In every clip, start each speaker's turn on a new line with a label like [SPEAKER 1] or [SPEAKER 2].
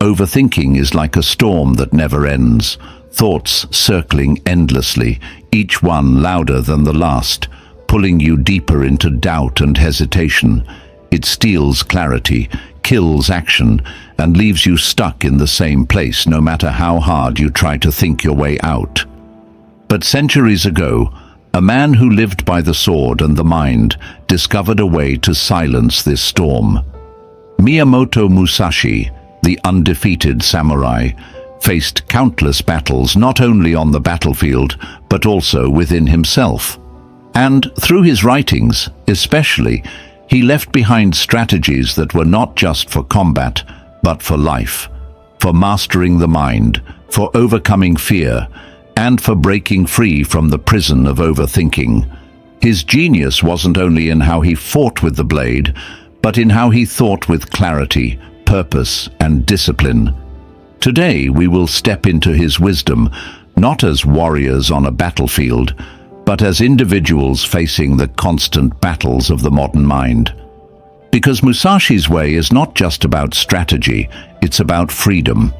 [SPEAKER 1] Overthinking is like a storm that never ends, thoughts circling endlessly, each one louder than the last, pulling you deeper into doubt and hesitation. It steals clarity, kills action, and leaves you stuck in the same place no matter how hard you try to think your way out. But centuries ago, a man who lived by the sword and the mind discovered a way to silence this storm. Miyamoto Musashi, the undefeated samurai, faced countless battles not only on the battlefield but also within himself. And through his writings, especially, he left behind strategies that were not just for combat, but for life, for mastering the mind, for overcoming fear, and for breaking free from the prison of overthinking. His genius wasn't only in how he fought with the blade, but in how he thought with clarity, purpose, and discipline. Today we will step into his wisdom, not as warriors on a battlefield, but as individuals facing the constant battles of the modern mind. Because Musashi's way is not just about strategy, it's about freedom.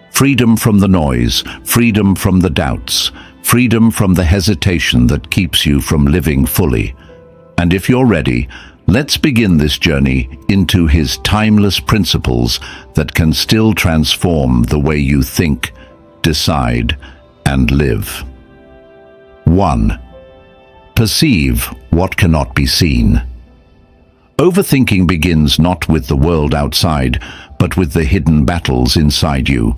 [SPEAKER 1] Freedom from the noise, freedom from the doubts, freedom from the hesitation that keeps you from living fully. And if you're ready, let's begin this journey into his timeless principles that can still transform the way you think, decide, and live. 1. Perceive what cannot be seen. Overthinking begins not with the world outside, but with the hidden battles inside you.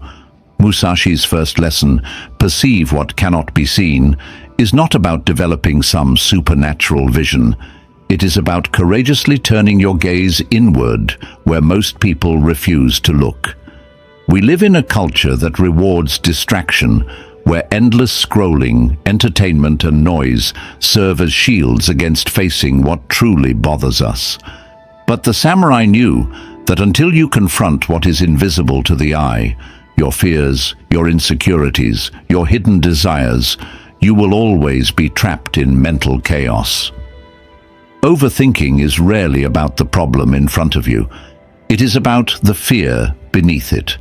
[SPEAKER 1] Musashi's first lesson, perceive what cannot be seen, is not about developing some supernatural vision. It is about courageously turning your gaze inward where most people refuse to look. We live in a culture that rewards distraction, where endless scrolling, entertainment, and noise serve as shields against facing what truly bothers us. But the samurai knew that until you confront what is invisible to the eye, your fears, your insecurities, your hidden desires, you will always be trapped in mental chaos. Overthinking is rarely about the problem in front of you. It is about the fear beneath it.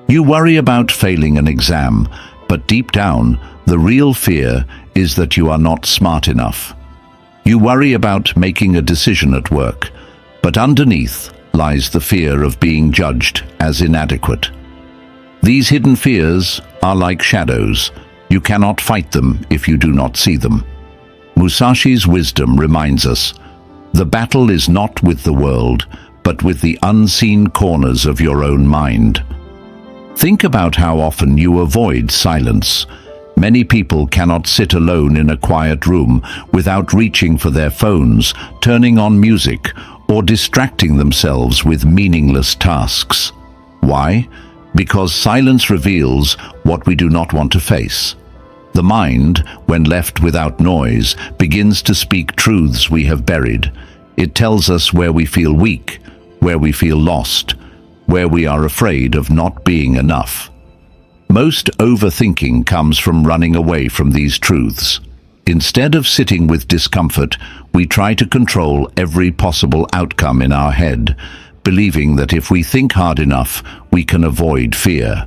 [SPEAKER 1] You worry about failing an exam, but deep down, the real fear is that you are not smart enough. You worry about making a decision at work, but underneath lies the fear of being judged as inadequate. These hidden fears are like shadows. You cannot fight them if you do not see them. Musashi's wisdom reminds us, the battle is not with the world, but with the unseen corners of your own mind. Think about how often you avoid silence. Many people cannot sit alone in a quiet room without reaching for their phones, turning on music, or distracting themselves with meaningless tasks. Why? Because silence reveals what we do not want to face. The mind, when left without noise, begins to speak truths we have buried. It tells us where we feel weak, where we feel lost, where we are afraid of not being enough. Most overthinking comes from running away from these truths. Instead of sitting with discomfort, we try to control every possible outcome in our head, believing that if we think hard enough, we can avoid fear.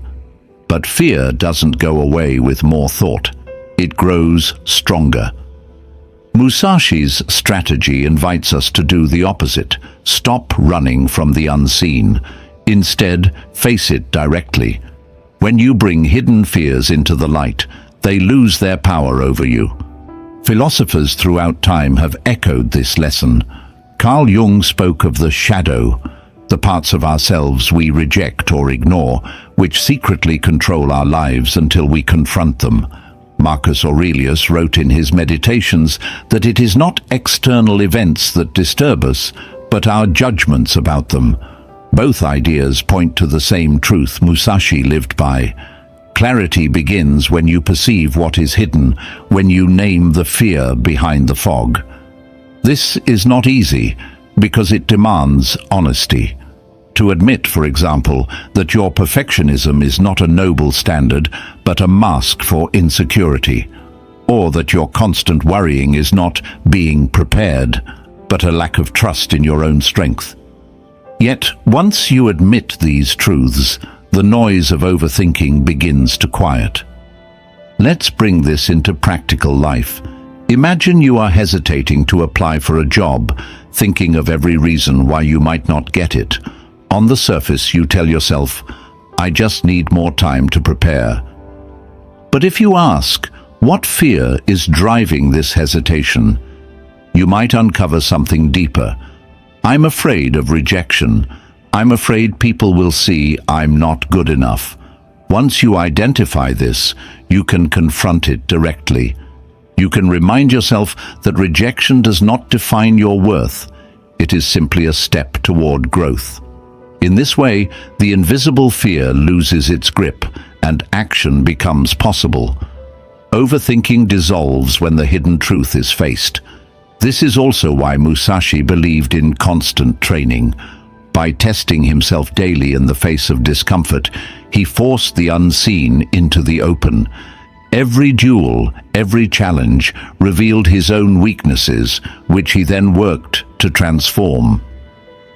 [SPEAKER 1] But fear doesn't go away with more thought. It grows stronger. Musashi's strategy invites us to do the opposite. Stop running from the unseen. Instead, face it directly. When you bring hidden fears into the light, they lose their power over you. Philosophers throughout time have echoed this lesson. Carl Jung spoke of the shadow, the parts of ourselves we reject or ignore, which secretly control our lives until we confront them. Marcus Aurelius wrote in his Meditations that it is not external events that disturb us, but our judgments about them. Both ideas point to the same truth Musashi lived by. Clarity begins when you perceive what is hidden, when you name the fear behind the fog. This is not easy, because it demands honesty. To admit, for example, that your perfectionism is not a noble standard, but a mask for insecurity, or that your constant worrying is not being prepared, but a lack of trust in your own strength. Yet, once you admit these truths, the noise of overthinking begins to quiet. Let's bring this into practical life. Imagine you are hesitating to apply for a job, thinking of every reason why you might not get it. On the surface, you tell yourself, "I just need more time to prepare." But if you ask, what fear is driving this hesitation, you might uncover something deeper. I'm afraid of rejection. I'm afraid people will see I'm not good enough. Once you identify this, you can confront it directly. You can remind yourself that rejection does not define your worth. It is simply a step toward growth. In this way, the invisible fear loses its grip and action becomes possible. Overthinking dissolves when the hidden truth is faced. This is also why Musashi believed in constant training. By testing himself daily in the face of discomfort, he forced the unseen into the open. Every duel, every challenge revealed his own weaknesses, which he then worked to transform.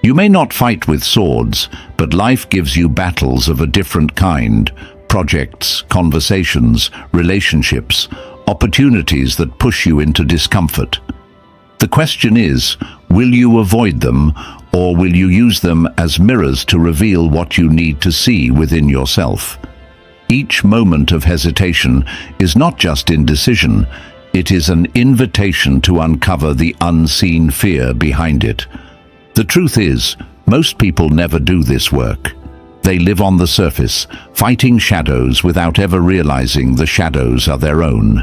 [SPEAKER 1] You may not fight with swords, but life gives you battles of a different kind. Projects, conversations, relationships, opportunities that push you into discomfort. The question is, will you avoid them, or will you use them as mirrors to reveal what you need to see within yourself? Each moment of hesitation is not just indecision, it is an invitation to uncover the unseen fear behind it. The truth is, most people never do this work. They live on the surface, fighting shadows without ever realizing the shadows are their own.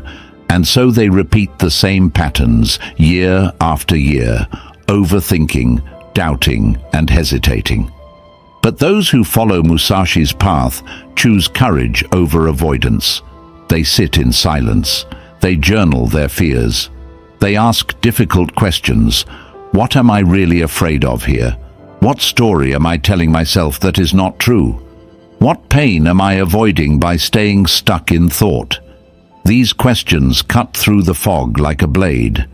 [SPEAKER 1] And so they repeat the same patterns year after year, overthinking, doubting, and hesitating. But those who follow Musashi's path choose courage over avoidance. They sit in silence. They journal their fears. They ask difficult questions. What am I really afraid of here? What story am I telling myself that is not true? What pain am I avoiding by staying stuck in thought? These questions cut through the fog like a blade.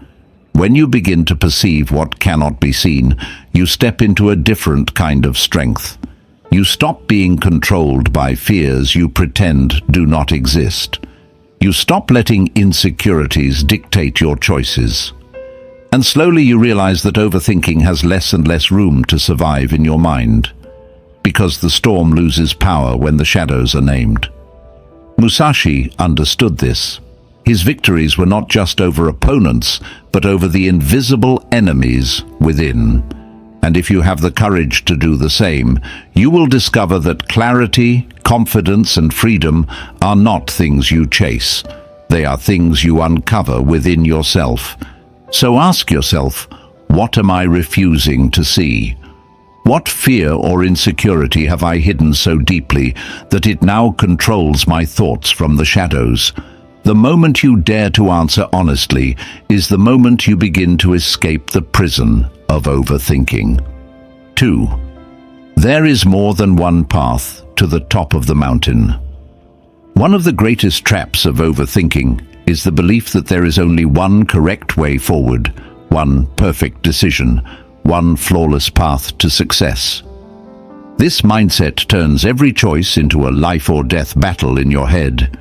[SPEAKER 1] When you begin to perceive what cannot be seen, you step into a different kind of strength. You stop being controlled by fears you pretend do not exist. You stop letting insecurities dictate your choices. And slowly you realize that overthinking has less and less room to survive in your mind, because the storm loses power when the shadows are named. Musashi understood this. His victories were not just over opponents, but over the invisible enemies within. And if you have the courage to do the same, you will discover that clarity, confidence, and freedom are not things you chase. They are things you uncover within yourself. So ask yourself, what am I refusing to see? What fear or insecurity have I hidden so deeply that it now controls my thoughts from the shadows? The moment you dare to answer honestly is the moment you begin to escape the prison of overthinking. 2. There is more than one path to the top of the mountain. One of the greatest traps of overthinking is the belief that there is only one correct way forward, one perfect decision, one flawless path to success. This mindset turns every choice into a life or death battle in your head.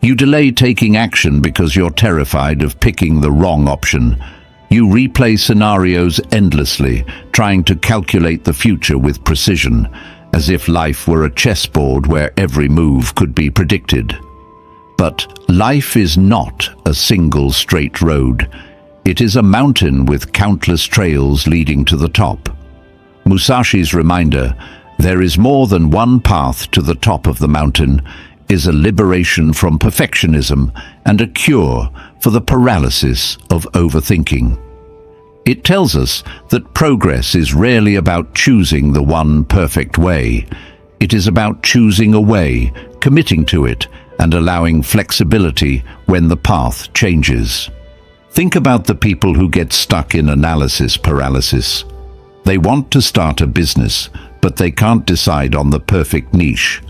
[SPEAKER 1] You delay taking action because you're terrified of picking the wrong option. You replay scenarios endlessly, trying to calculate the future with precision, as if life were a chessboard where every move could be predicted. But life is not a single straight road. It is a mountain with countless trails leading to the top. Musashi's reminder, there is more than one path to the top of the mountain, is a liberation from perfectionism and a cure for the paralysis of overthinking. It tells us that progress is rarely about choosing the one perfect way. It is about choosing a way, committing to it, and allowing flexibility when the path changes. Think about the people who get stuck in analysis paralysis. They want to start a business, but they can't decide on the perfect niche.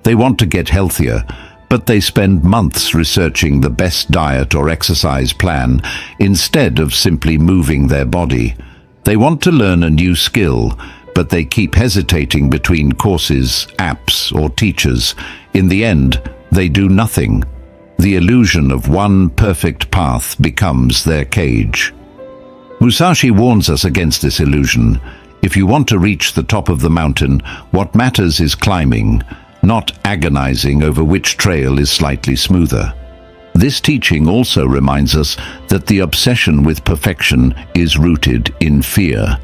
[SPEAKER 1] They want to get healthier, but they spend months researching the best diet or exercise plan instead of simply moving their body. They want to learn a new skill, but they keep hesitating between courses, apps, or teachers. In the end, they do nothing. The illusion of one perfect path becomes their cage. Musashi warns us against this illusion. If you want to reach the top of the mountain, what matters is climbing, not agonizing over which trail is slightly smoother. This teaching also reminds us that the obsession with perfection is rooted in fear.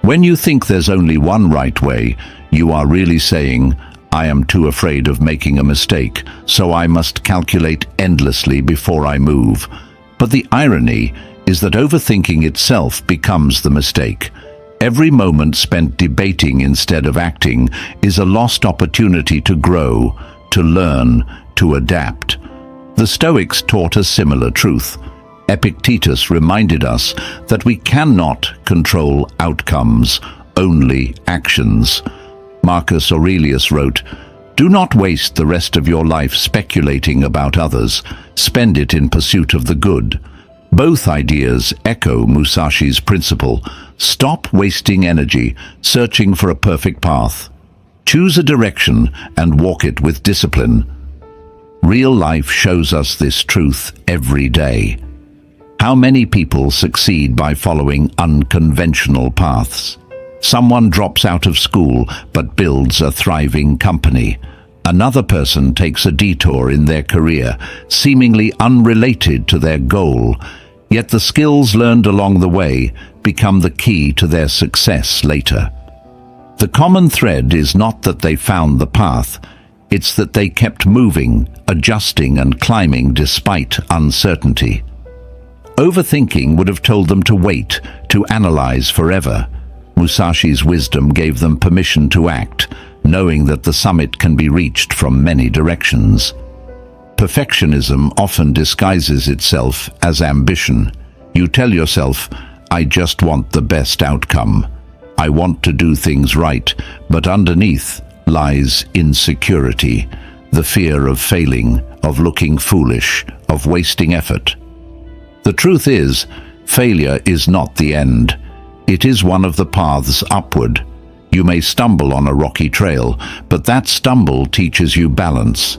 [SPEAKER 1] When you think there's only one right way, you are really saying, I am too afraid of making a mistake, so I must calculate endlessly before I move. But the irony is that overthinking itself becomes the mistake. Every moment spent debating instead of acting is a lost opportunity to grow, to learn, to adapt. The Stoics taught a similar truth. Epictetus reminded us that we cannot control outcomes, only actions. Marcus Aurelius wrote, "Do not waste the rest of your life speculating about others. Spend it in pursuit of the good." Both ideas echo Musashi's principle. Stop wasting energy searching for a perfect path. Choose a direction and walk it with discipline. Real life shows us this truth every day. How many people succeed by following unconventional paths? Someone drops out of school but builds a thriving company. Another person takes a detour in their career, seemingly unrelated to their goal, yet the skills learned along the way become the key to their success later. The common thread is not that they found the path, it's that they kept moving, adjusting and climbing despite uncertainty. Overthinking would have told them to wait, to analyze forever. Musashi's wisdom gave them permission to act, knowing that the summit can be reached from many directions. Perfectionism often disguises itself as ambition. You tell yourself, I just want the best outcome. I want to do things right, but underneath lies insecurity, the fear of failing, of looking foolish, of wasting effort. The truth is, failure is not the end. It is one of the paths upward. You may stumble on a rocky trail, but that stumble teaches you balance.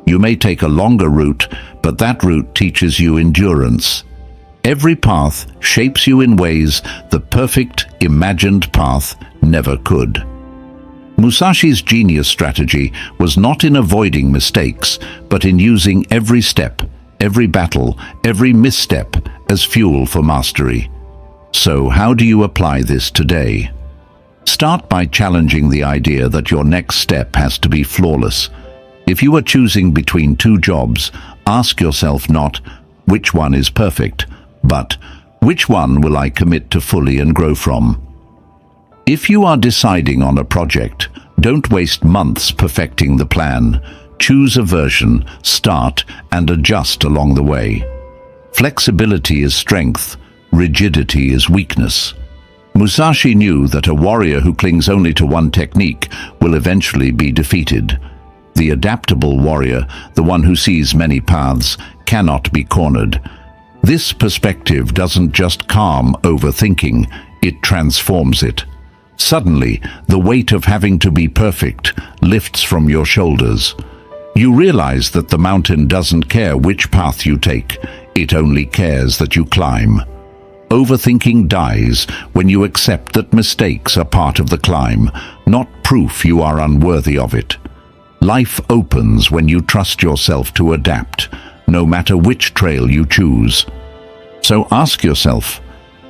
[SPEAKER 1] You may take a longer route, but that route teaches you endurance. Every path shapes you in ways the perfect, imagined path never could. Musashi's genius strategy was not in avoiding mistakes, but in using every step, every battle, every misstep as fuel for mastery. So how do you apply this today? Start by challenging the idea that your next step has to be flawless. If you are choosing between two jobs, ask yourself not, which one is perfect, but which one will I commit to fully and grow from? If you are deciding on a project, don't waste months perfecting the plan. Choose a version, start, and adjust along the way. Flexibility is strength, rigidity is weakness. Musashi knew that a warrior who clings only to one technique will eventually be defeated. The adaptable warrior, the one who sees many paths, cannot be cornered. This perspective doesn't just calm overthinking, it transforms it. Suddenly, the weight of having to be perfect lifts from your shoulders. You realize that the mountain doesn't care which path you take, it only cares that you climb. Overthinking dies when you accept that mistakes are part of the climb, not proof you are unworthy of it. Life opens when you trust yourself to adapt, no matter which trail you choose. So ask yourself,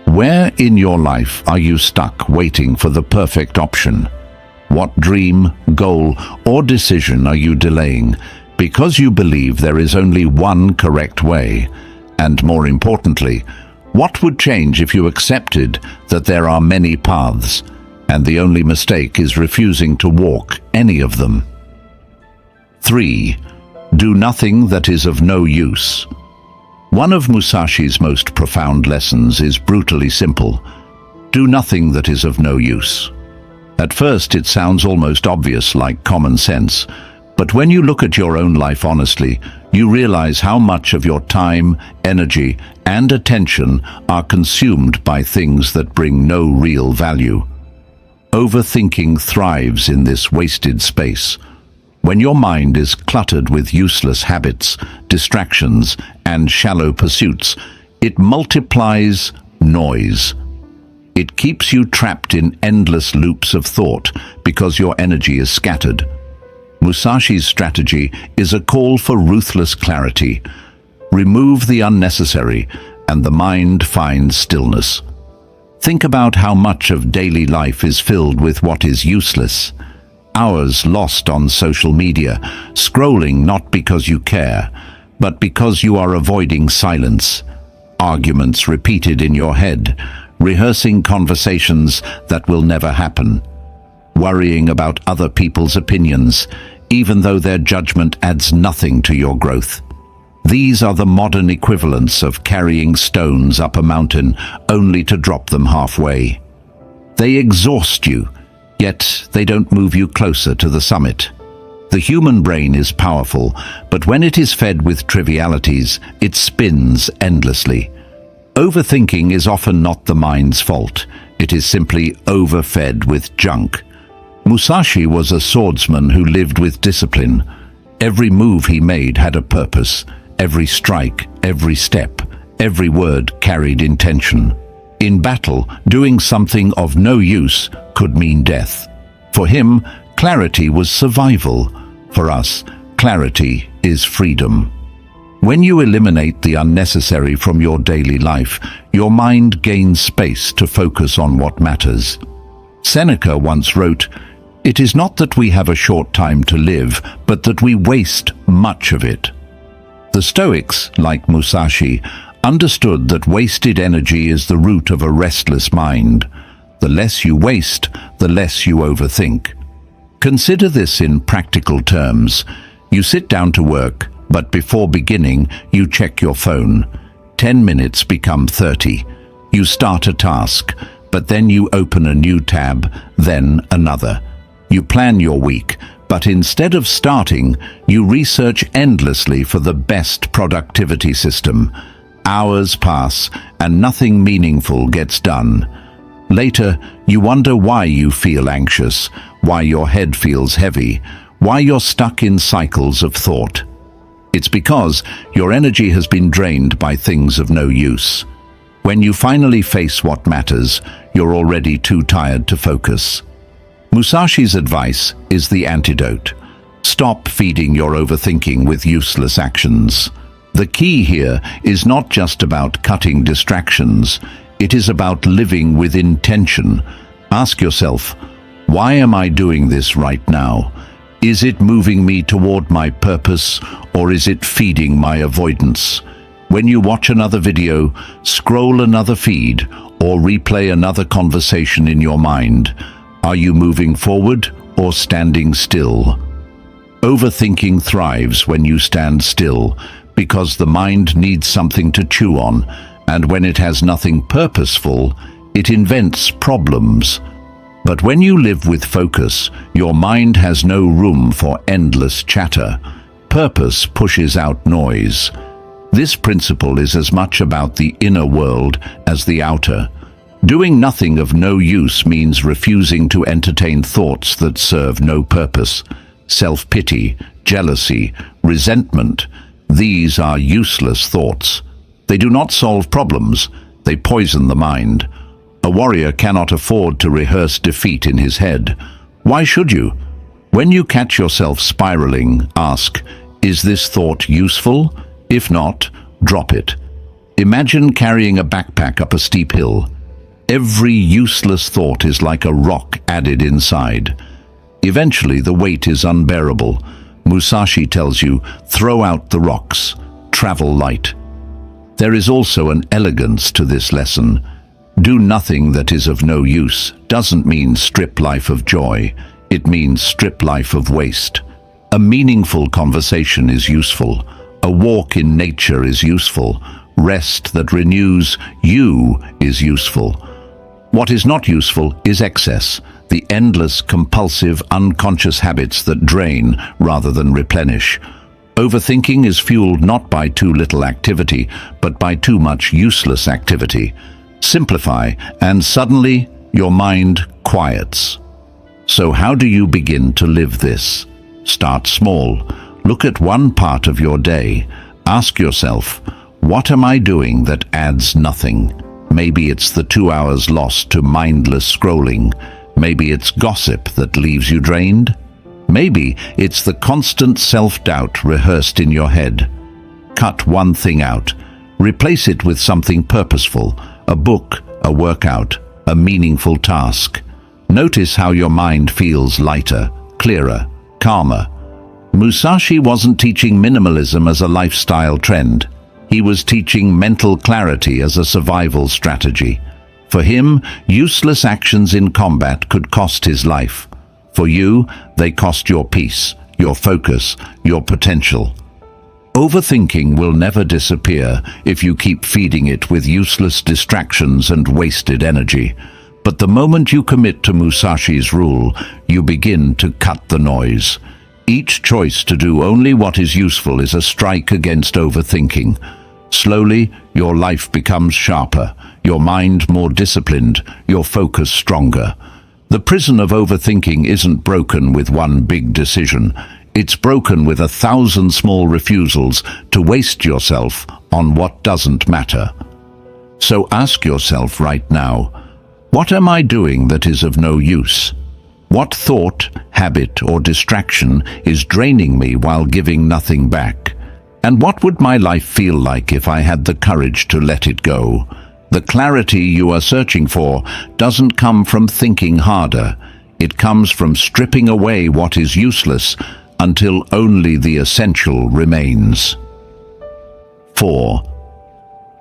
[SPEAKER 1] where in your life are you stuck waiting for the perfect option? What dream, goal, or decision are you delaying because you believe there is only one correct way? And more importantly, what would change if you accepted that there are many paths, and the only mistake is refusing to walk any of them? 3. Do nothing that is of no use. One of Musashi's most profound lessons is brutally simple. Do nothing that is of no use. At first it sounds almost obvious, like common sense, but when you look at your own life honestly, you realize how much of your time, energy, and attention are consumed by things that bring no real value. Overthinking thrives in this wasted space. When your mind is cluttered with useless habits, distractions, and shallow pursuits, it multiplies noise. It keeps you trapped in endless loops of thought because your energy is scattered. Musashi's strategy is a call for ruthless clarity. Remove the unnecessary, and the mind finds stillness. Think about how much of daily life is filled with what is useless. Hours lost on social media, scrolling not because you care, but because you are avoiding silence. Arguments repeated in your head, rehearsing conversations that will never happen. Worrying about other people's opinions, even though their judgment adds nothing to your growth. These are the modern equivalents of carrying stones up a mountain only to drop them halfway. They exhaust you, yet they don't move you closer to the summit. The human brain is powerful, but when it is fed with trivialities, it spins endlessly. Overthinking is often not the mind's fault. It is simply overfed with junk. Musashi was a swordsman who lived with discipline. Every move he made had a purpose. Every strike, every step, every word carried intention. In battle, doing something of no use could mean death. For him, clarity was survival. For us, clarity is freedom. When you eliminate the unnecessary from your daily life, your mind gains space to focus on what matters. Seneca once wrote, "It is not that we have a short time to live, but that we waste much of it." The Stoics, like Musashi, understood that wasted energy is the root of a restless mind. The less you waste, the less you overthink. Consider this in practical terms. You sit down to work, but before beginning, you check your phone. 10 minutes become 30. You start a task, but then you open a new tab, then another. You plan your week, but instead of starting, you research endlessly for the best productivity system. Hours pass, and nothing meaningful gets done. Later, you wonder why you feel anxious, why your head feels heavy, why you're stuck in cycles of thought. It's because your energy has been drained by things of no use. When you finally face what matters, you're already too tired to focus. Musashi's advice is the antidote. Stop feeding your overthinking with useless actions. The key here is not just about cutting distractions. It is about living with intention. Ask yourself, why am I doing this right now? Is it moving me toward my purpose, or is it feeding my avoidance? When you watch another video, scroll another feed, or replay another conversation in your mind, are you moving forward or standing still? Overthinking thrives when you stand still, because the mind needs something to chew on, and when it has nothing purposeful, it invents problems. But when you live with focus, your mind has no room for endless chatter. Purpose pushes out noise. This principle is as much about the inner world as the outer. Doing nothing of no use means refusing to entertain thoughts that serve no purpose. Self-pity, jealousy, resentment, these are useless thoughts. They do not solve problems, they poison the mind. A warrior cannot afford to rehearse defeat in his head. Why should you? When you catch yourself spiraling, ask, is this thought useful? If not, drop it. Imagine carrying a backpack up a steep hill. Every useless thought is like a rock added inside. Eventually, the weight is unbearable. Musashi tells you, throw out the rocks, travel light. There is also an elegance to this lesson. Do nothing that is of no use doesn't mean strip life of joy. It means strip life of waste. A meaningful conversation is useful. A walk in nature is useful. Rest that renews you is useful. What is not useful is excess, the endless, compulsive, unconscious habits that drain rather than replenish. Overthinking is fueled not by too little activity, but by too much useless activity. Simplify, and suddenly your mind quiets. So how do you begin to live this? Start small. Look at one part of your day. Ask yourself, what am I doing that adds nothing? Maybe it's the 2 hours lost to mindless scrolling. Maybe it's gossip that leaves you drained. Maybe it's the constant self-doubt rehearsed in your head. Cut one thing out. Replace it with something purposeful, a book, a workout, a meaningful task. Notice how your mind feels lighter, clearer, calmer. Musashi wasn't teaching minimalism as a lifestyle trend. He was teaching mental clarity as a survival strategy. For him, useless actions in combat could cost his life. For you, they cost your peace, your focus, your potential. Overthinking will never disappear if you keep feeding it with useless distractions and wasted energy. But the moment you commit to Musashi's rule, you begin to cut the noise. Each choice to do only what is useful is a strike against overthinking. Slowly, your life becomes sharper, your mind more disciplined, your focus stronger. The prison of overthinking isn't broken with one big decision. It's broken with 1,000 small refusals to waste yourself on what doesn't matter. So ask yourself right now, what am I doing that is of no use? What thought, habit, or distraction is draining me while giving nothing back? And what would my life feel like if I had the courage to let it go? The clarity you are searching for doesn't come from thinking harder. It comes from stripping away what is useless until only the essential remains. 4.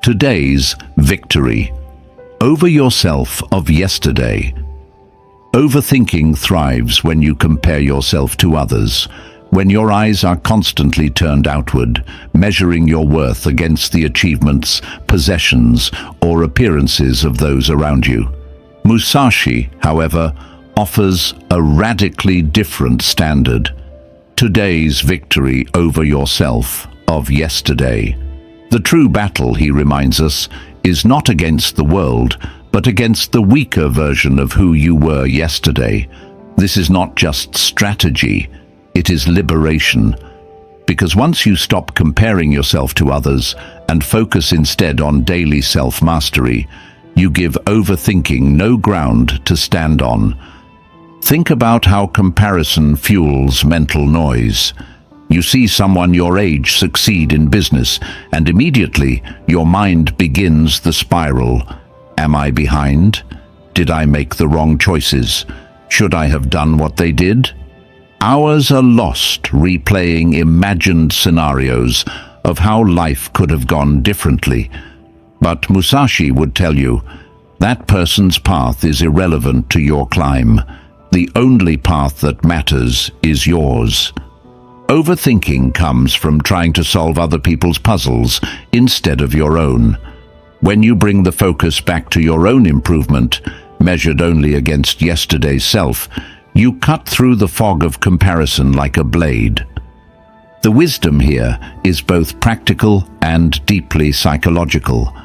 [SPEAKER 1] Today's victory. Over yourself of yesterday. Overthinking thrives when you compare yourself to others, when your eyes are constantly turned outward, measuring your worth against the achievements, possessions, or appearances of those around you. Musashi, however, offers a radically different standard. Today's victory over yourself of yesterday. The true battle, he reminds us, is not against the world, but against the weaker version of who you were yesterday. This is not just strategy, it is liberation. Because once you stop comparing yourself to others and focus instead on daily self-mastery, you give overthinking no ground to stand on. Think about how comparison fuels mental noise. You see someone your age succeed in business, and immediately your mind begins the spiral. Am I behind? Did I make the wrong choices? Should I have done what they did? Hours are lost replaying imagined scenarios of how life could have gone differently. But Musashi would tell you, that person's path is irrelevant to your climb. The only path that matters is yours. Overthinking comes from trying to solve other people's puzzles instead of your own. When you bring the focus back to your own improvement, measured only against yesterday's self, you cut through the fog of comparison like a blade. The wisdom here is both practical and deeply psychological.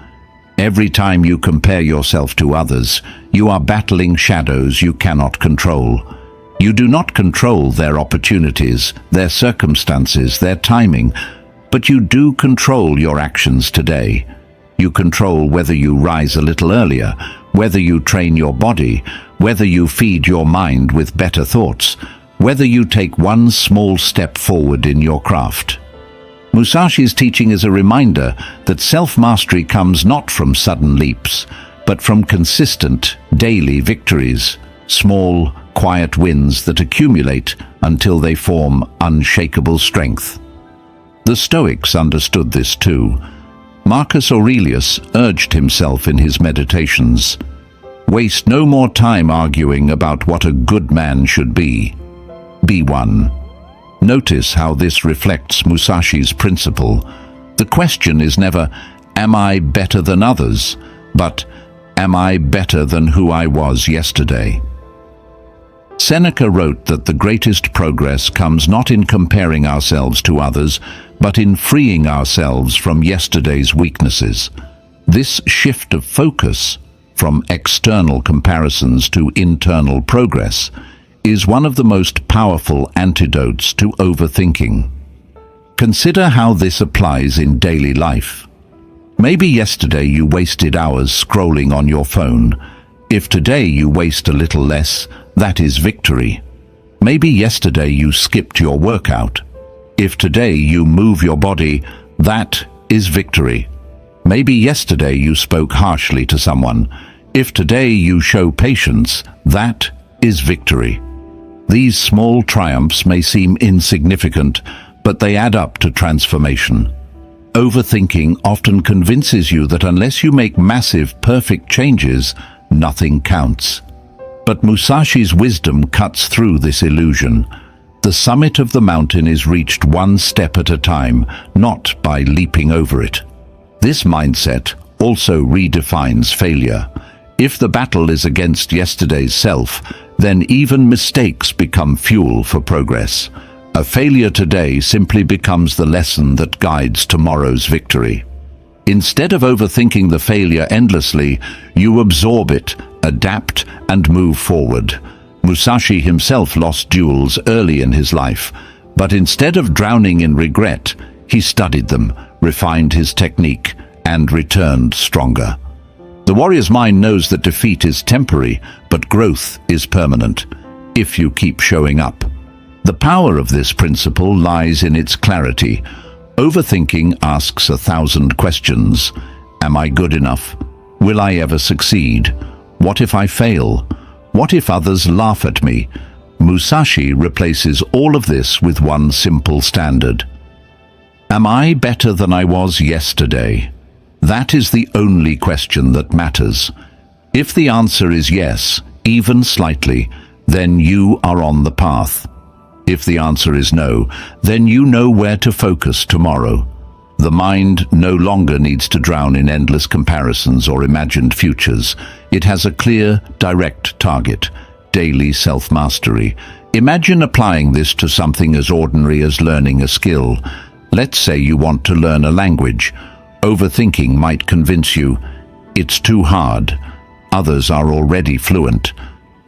[SPEAKER 1] Every time you compare yourself to others, you are battling shadows you cannot control. You do not control their opportunities, their circumstances, their timing, but you do control your actions today. You control whether you rise a little earlier, whether you train your body, whether you feed your mind with better thoughts, whether you take one small step forward in your craft. Musashi's teaching is a reminder that self-mastery comes not from sudden leaps, but from consistent, daily victories, small, quiet wins that accumulate until they form unshakable strength. The Stoics understood this too. Marcus Aurelius urged himself in his meditations, "Waste no more time arguing about what a good man should be. Be one." Notice how this reflects Musashi's principle. The question is never, am I better than others, but am I better than who I was yesterday? Seneca wrote that the greatest progress comes not in comparing ourselves to others, but in freeing ourselves from yesterday's weaknesses. This shift of focus from external comparisons to internal progress is one of the most powerful antidotes to overthinking. Consider how this applies in daily life. Maybe yesterday you wasted hours scrolling on your phone. If today you waste a little less, that is victory. Maybe yesterday you skipped your workout. If today you move your body, that is victory. Maybe yesterday you spoke harshly to someone. If today you show patience, that is victory. These small triumphs may seem insignificant, but they add up to transformation. Overthinking often convinces you that unless you make massive, perfect changes, nothing counts. But Musashi's wisdom cuts through this illusion. The summit of the mountain is reached one step at a time, not by leaping over it. This mindset also redefines failure. If the battle is against yesterday's self, then even mistakes become fuel for progress. A failure today simply becomes the lesson that guides tomorrow's victory. Instead of overthinking the failure endlessly, you absorb it, adapt, and move forward. Musashi himself lost duels early in his life, but instead of drowning in regret, he studied them, refined his technique, and returned stronger. The warrior's mind knows that defeat is temporary, but growth is permanent, if you keep showing up. The power of this principle lies in its clarity. Overthinking asks 1,000 questions. Am I good enough? Will I ever succeed? What if I fail? What if others laugh at me? Musashi replaces all of this with one simple standard. Am I better than I was yesterday? That is the only question that matters. If the answer is yes, even slightly, then you are on the path. If the answer is no, then you know where to focus tomorrow. The mind no longer needs to drown in endless comparisons or imagined futures. It has a clear, direct target: daily self-mastery. Imagine applying this to something as ordinary as learning a skill. Let's say you want to learn a language. Overthinking might convince you, it's too hard. Others are already fluent.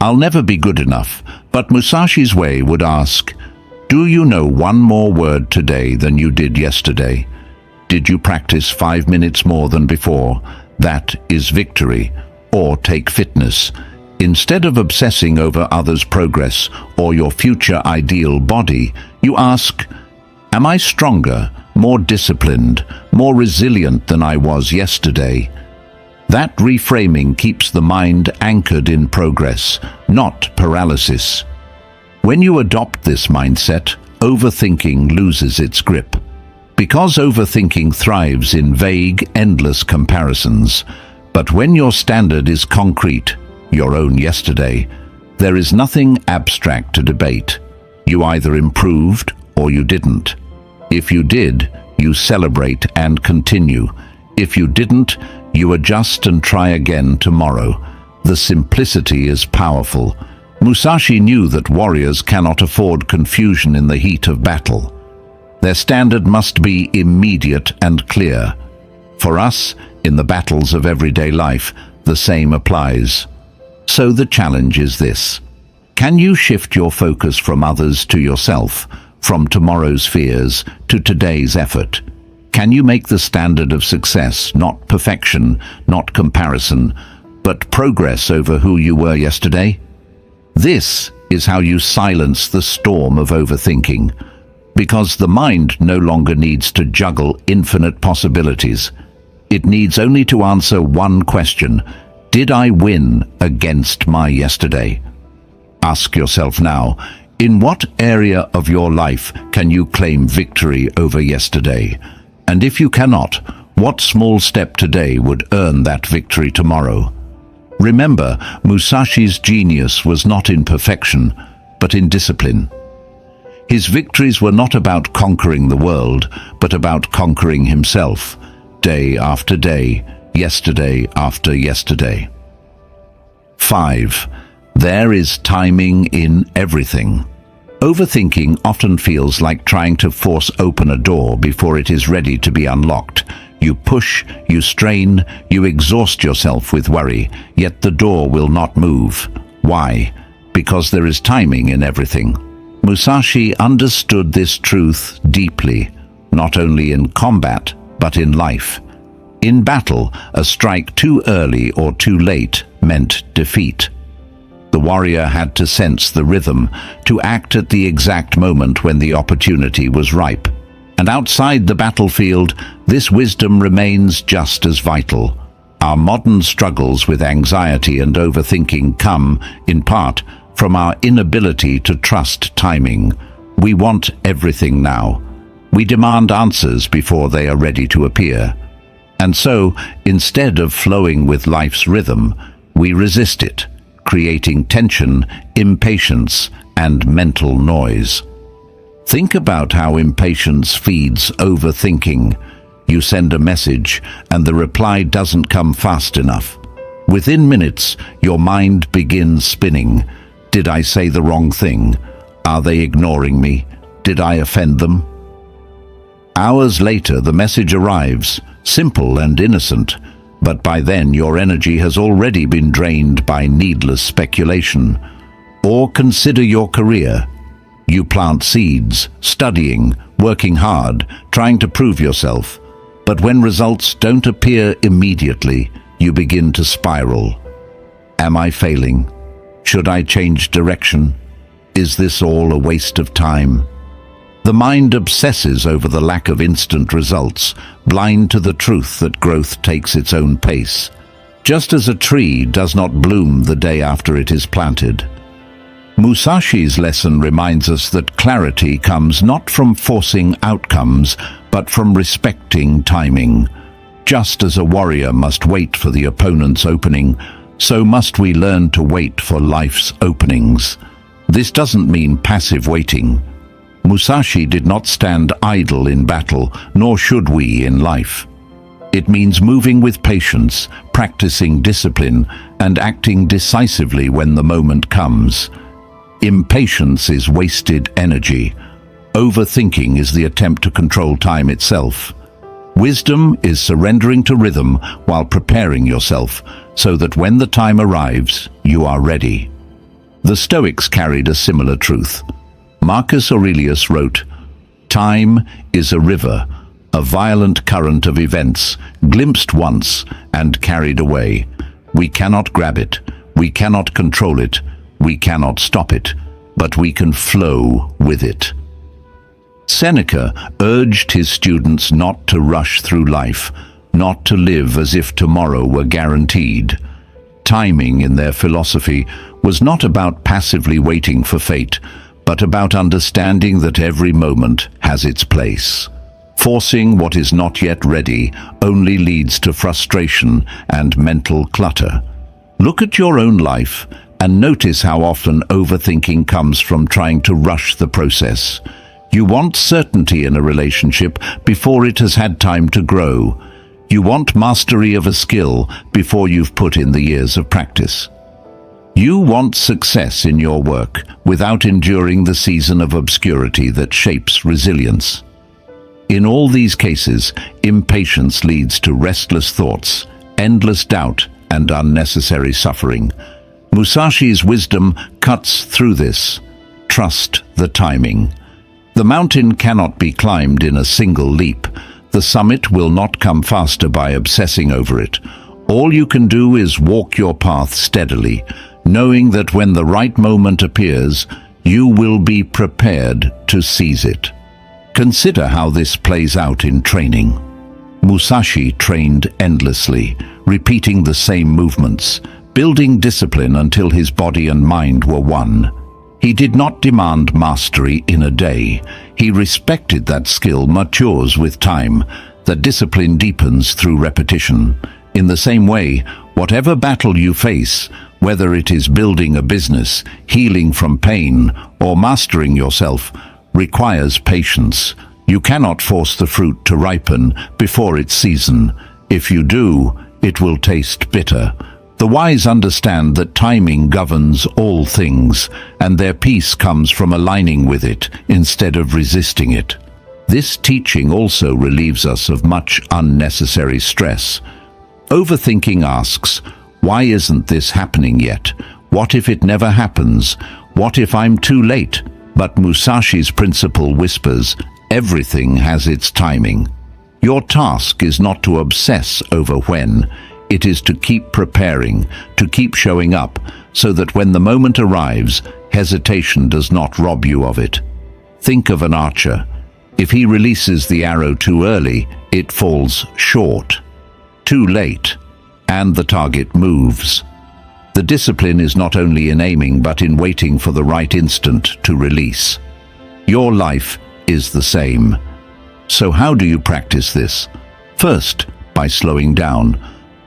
[SPEAKER 1] I'll never be good enough. But Musashi's way would ask, do you know one more word today than you did yesterday? Did you practice 5 minutes more than before? That is victory. Or take fitness. Instead of obsessing over others' progress or your future ideal body, you ask, am I stronger, more disciplined, more resilient than I was yesterday? That reframing keeps the mind anchored in progress, not paralysis. When you adopt this mindset, overthinking loses its grip. Because overthinking thrives in vague, endless comparisons. But when your standard is concrete, your own yesterday, there is nothing abstract to debate. You either improved or you didn't. If you did, you celebrate and continue. If you didn't, you adjust and try again tomorrow. The simplicity is powerful. Musashi knew that warriors cannot afford confusion in the heat of battle. Their standard must be immediate and clear. For us, in the battles of everyday life, the same applies. So the challenge is this: can you shift your focus from others to yourself, from tomorrow's fears to today's effort? Can you make the standard of success not perfection, not comparison, but progress over who you were yesterday? This is how you silence the storm of overthinking, because the mind no longer needs to juggle infinite possibilities. It needs only to answer one question: did I win against my yesterday? Ask yourself now, in what area of your life can you claim victory over yesterday? And if you cannot, what small step today would earn that victory tomorrow? Remember, Musashi's genius was not in perfection, but in discipline. His victories were not about conquering the world, but about conquering himself, day after day, yesterday after yesterday. 5. There is timing in everything. Overthinking often feels like trying to force open a door before it is ready to be unlocked. You push, you strain, you exhaust yourself with worry, yet the door will not move. Why? because there is timing in everything. Musashi understood this truth deeply, not only in combat, but in life. In battle, a strike too early or too late meant defeat. The warrior had to sense the rhythm, to act at the exact moment when the opportunity was ripe. And outside the battlefield, this wisdom remains just as vital. Our modern struggles with anxiety and overthinking come, in part, from our inability to trust timing. We want everything now. We demand answers before they are ready to appear. And so, instead of flowing with life's rhythm, we resist it, creating tension, impatience, and mental noise. Think about how impatience feeds overthinking. You send a message, and the reply doesn't come fast enough. Within minutes, your mind begins spinning. Did I say the wrong thing? Are they ignoring me? Did I offend them? Hours later, the message arrives, simple and innocent, but by then your energy has already been drained by needless speculation. Or consider your career. You plant seeds, studying, working hard, trying to prove yourself. But when results don't appear immediately, you begin to spiral. Am I failing? Should I change direction? Is this all a waste of time? The mind obsesses over the lack of instant results, blind to the truth that growth takes its own pace. Just as a tree does not bloom the day after it is planted. Musashi's lesson reminds us that clarity comes not from forcing outcomes, but from respecting timing. Just as a warrior must wait for the opponent's opening, so must we learn to wait for life's openings. This doesn't mean passive waiting. Musashi did not stand idle in battle, nor should we in life. It means moving with patience, practicing discipline, and acting decisively when the moment comes. Impatience is wasted energy. Overthinking is the attempt to control time itself. Wisdom is surrendering to rhythm while preparing yourself so that when the time arrives, you are ready. The Stoics carried a similar truth. Marcus Aurelius wrote, "Time is a river, a violent current of events, glimpsed once and carried away. We cannot grab it, we cannot control it, we cannot stop it, but we can flow with it." Seneca urged his students not to rush through life, not to live as if tomorrow were guaranteed. Timing, in their philosophy, was not about passively waiting for fate, but about understanding that every moment has its place. Forcing what is not yet ready only leads to frustration and mental clutter. Look at your own life and notice how often overthinking comes from trying to rush the process. You want certainty in a relationship before it has had time to grow. You want mastery of a skill before you've put in the years of practice. You want success in your work without enduring the season of obscurity that shapes resilience. In all these cases, impatience leads to restless thoughts, endless doubt, and unnecessary suffering. Musashi's wisdom cuts through this. Trust the timing. The mountain cannot be climbed in a single leap. The summit will not come faster by obsessing over it. All you can do is walk your path steadily, knowing that when the right moment appears, you will be prepared to seize it. Consider how this plays out in training. Musashi trained endlessly, repeating the same movements, building discipline until his body and mind were one. He did not demand mastery in a day. He respected that skill matures with time, that discipline deepens through repetition. In the same way, whatever battle you face, whether it is building a business, healing from pain, or mastering yourself, requires patience. You cannot force the fruit to ripen before its season. If you do, it will taste bitter. The wise understand that timing governs all things, and their peace comes from aligning with it instead of resisting it. This teaching also relieves us of much unnecessary stress. Overthinking asks, why isn't this happening yet? What if it never happens? What if I'm too late? But Musashi's principle whispers, everything has its timing. Your task is not to obsess over when. It is to keep preparing, to keep showing up, so that when the moment arrives, hesitation does not rob you of it. Think of an archer. If he releases the arrow too early, it falls short. Too late, and the target moves. The discipline is not only in aiming but in waiting for the right instant to release. Your life is the same. So how do you practice this? First, by slowing down.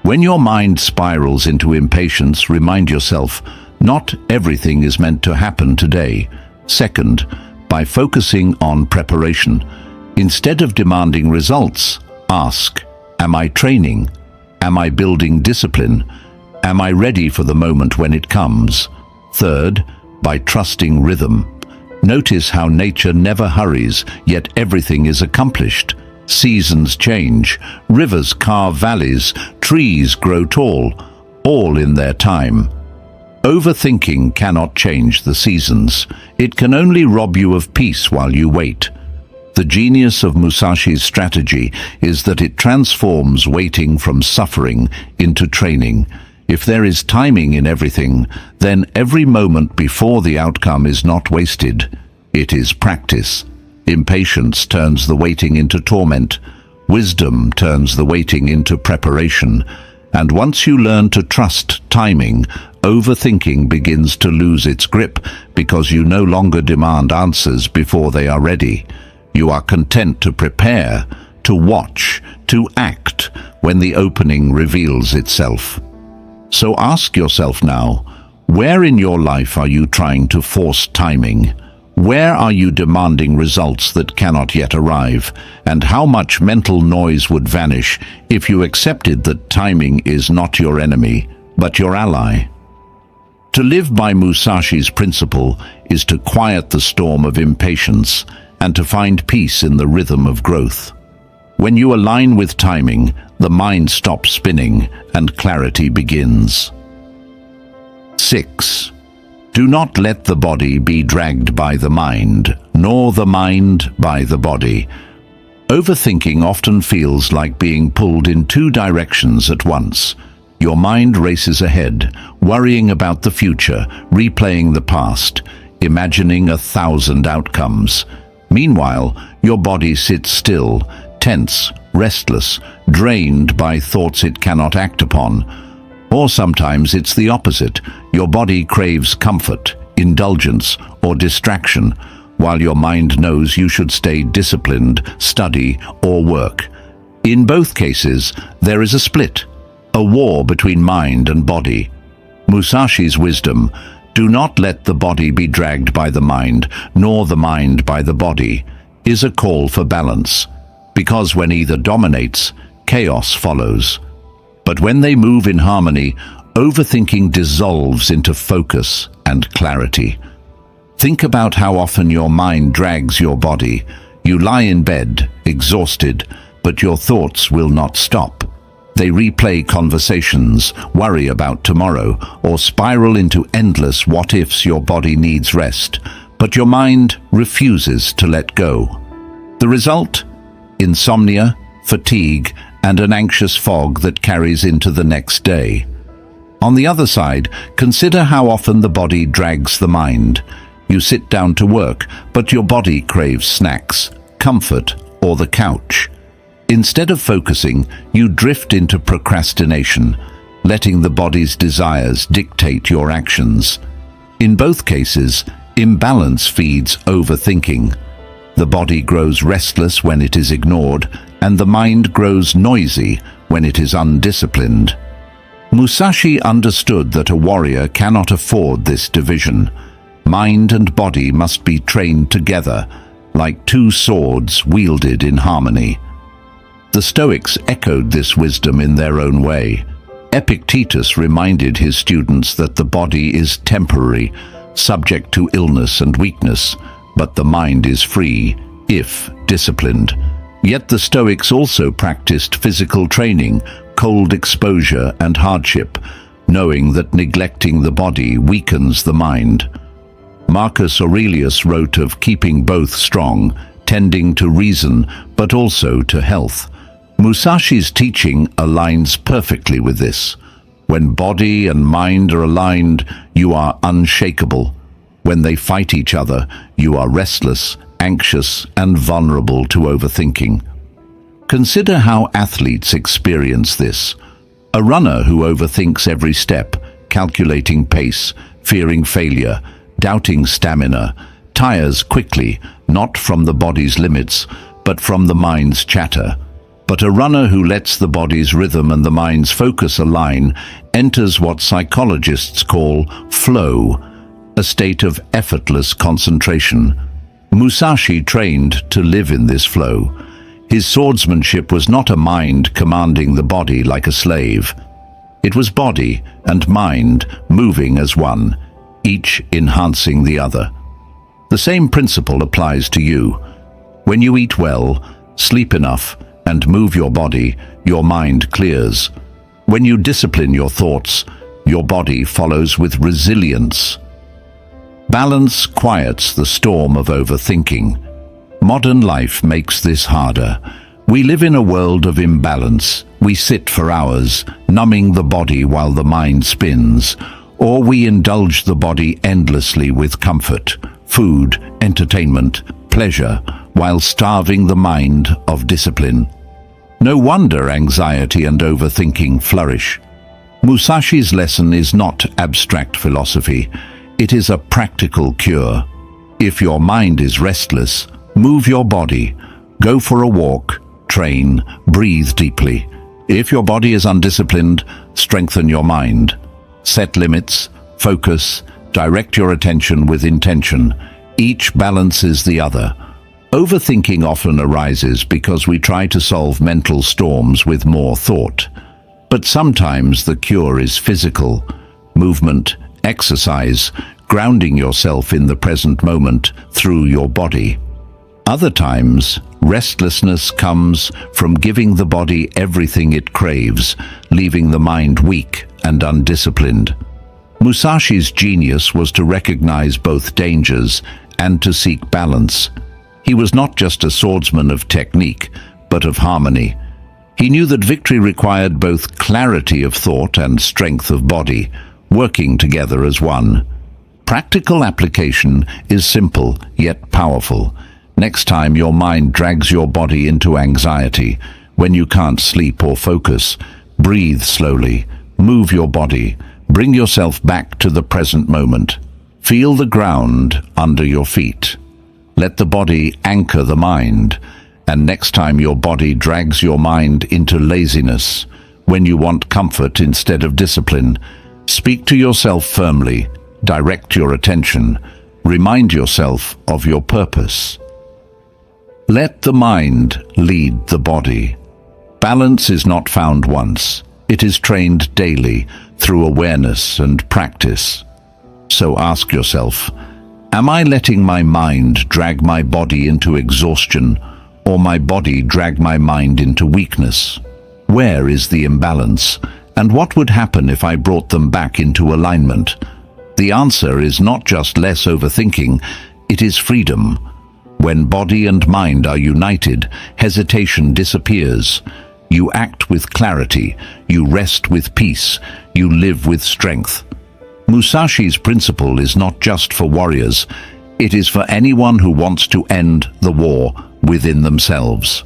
[SPEAKER 1] When your mind spirals into impatience, remind yourself, not everything is meant to happen today. Second, by focusing on preparation. Instead of demanding results, ask, am I training? Am I building discipline? Am I ready for the moment when it comes? Third, by trusting rhythm. Notice how nature never hurries, yet everything is accomplished. Seasons change, rivers carve valleys, trees grow tall, all in their time. Overthinking cannot change the seasons. It can only rob you of peace while you wait. The genius of Musashi's strategy is that it transforms waiting from suffering into training. If there is timing in everything, then every moment before the outcome is not wasted. It is practice. Impatience turns the waiting into torment. Wisdom turns the waiting into preparation. And once you learn to trust timing, overthinking begins to lose its grip because you no longer demand answers before they are ready. You are content to prepare, to watch, to act when the opening reveals itself. So ask yourself now, where in your life are you trying to force timing? Where are you demanding results that cannot yet arrive? And how much mental noise would vanish if you accepted that timing is not your enemy, but your ally? To live by Musashi's principle is to quiet the storm of impatience and to find peace in the rhythm of growth. When you align with timing, the mind stops spinning and clarity begins. 6. Do not let the body be dragged by the mind, nor the mind by the body. Overthinking often feels like being pulled in two directions at once. Your mind races ahead, worrying about the future, replaying the past, imagining 1,000 outcomes. Meanwhile, your body sits still, tense, restless, drained by thoughts it cannot act upon. Or sometimes it's the opposite. Your body craves comfort, indulgence, or distraction, while your mind knows you should stay disciplined, study, or work. In both cases, there is a split, a war between mind and body. Musashi's wisdom, do not let the body be dragged by the mind, nor the mind by the body, is a call for balance, because when either dominates, chaos follows. But when they move in harmony, overthinking dissolves into focus and clarity. Think about how often your mind drags your body. You lie in bed, exhausted, but your thoughts will not stop. They replay conversations, worry about tomorrow, or spiral into endless what-ifs. Your body needs rest, but your mind refuses to let go. The result? Insomnia, fatigue, and an anxious fog that carries into the next day. On the other side, consider how often the body drags the mind. You sit down to work, but your body craves snacks, comfort, or the couch. Instead of focusing, you drift into procrastination, letting the body's desires dictate your actions. In both cases, imbalance feeds overthinking. The body grows restless when it is ignored, and the mind grows noisy when it is undisciplined. Musashi understood that a warrior cannot afford this division. Mind and body must be trained together, like two swords wielded in harmony. The Stoics echoed this wisdom in their own way. Epictetus reminded his students that the body is temporary, subject to illness and weakness, but the mind is free, if disciplined. Yet the Stoics also practiced physical training, cold exposure, and hardship. knowing that neglecting the body weakens the mind. Marcus Aurelius wrote of keeping both strong, tending to reason, but also to health. Musashi's teaching aligns perfectly with this. When body and mind are aligned, you are unshakable. When they fight each other, you are restless, anxious, and vulnerable to overthinking. Consider how athletes experience this. A runner who overthinks every step, calculating pace, fearing failure, doubting stamina, tires quickly, not from the body's limits, but from the mind's chatter. But a runner who lets the body's rhythm and the mind's focus align enters what psychologists call flow, a state of effortless concentration. Musashi trained to live in this flow. His swordsmanship was not a mind commanding the body like a slave. It was body and mind moving as one, each enhancing the other. The same principle applies to you. When you eat well, sleep enough, and move your body, your mind clears. When you discipline your thoughts, your body follows with resilience. Balance quiets the storm of overthinking. Modern life makes this harder. We live in a world of imbalance. We sit for hours, numbing the body while the mind spins, or we indulge the body endlessly with comfort, food, entertainment, pleasure, while starving the mind of discipline. No wonder anxiety and overthinking flourish. Musashi's lesson is not abstract philosophy. It is a practical cure. If your mind is restless, move your body. Go for a walk, train, breathe deeply. If your body is undisciplined, strengthen your mind. Set limits, focus, direct your attention with intention. Each balances the other. Overthinking often arises because we try to solve mental storms with more thought. But sometimes the cure is physical. Movement, exercise, grounding yourself in the present moment through your body. Other times, restlessness comes from giving the body everything it craves, leaving the mind weak and undisciplined. Musashi's genius was to recognize both dangers and to seek balance. He was not just a swordsman of technique, but of harmony. He knew that victory required both clarity of thought and strength of body, working together as one. Practical application is simple yet powerful. Next time your mind drags your body into anxiety, when you can't sleep or focus, breathe slowly, move your body, bring yourself back to the present moment. Feel the ground under your feet. Let the body anchor the mind, and next time your body drags your mind into laziness, when you want comfort instead of discipline, speak to yourself firmly, direct your attention, remind yourself of your purpose. Let the mind lead the body. Balance is not found once. It is trained daily through awareness and practice. So ask yourself, am I letting my mind drag my body into exhaustion, or my body drag my mind into weakness? Where is the imbalance, and what would happen if I brought them back into alignment? The answer is not just less overthinking, it is freedom. When body and mind are united, hesitation disappears. You act with clarity, you rest with peace, you live with strength. Musashi's principle is not just for warriors, it is for anyone who wants to end the war within themselves.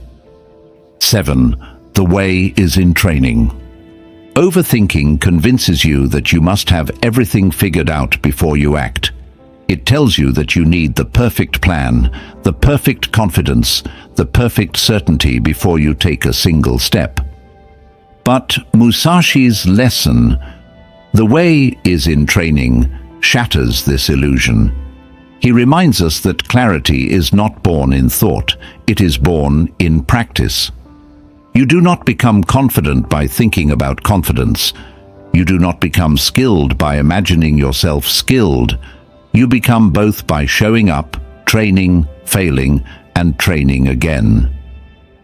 [SPEAKER 1] 7. The way is in training. Overthinking convinces you that you must have everything figured out before you act. It tells you that you need the perfect plan, the perfect confidence, the perfect certainty before you take a single step. But Musashi's lesson, the way is in training, shatters this illusion. He reminds us that clarity is not born in thought, it is born in practice. You do not become confident by thinking about confidence. You do not become skilled by imagining yourself skilled. You become both by showing up, training, failing, and training again.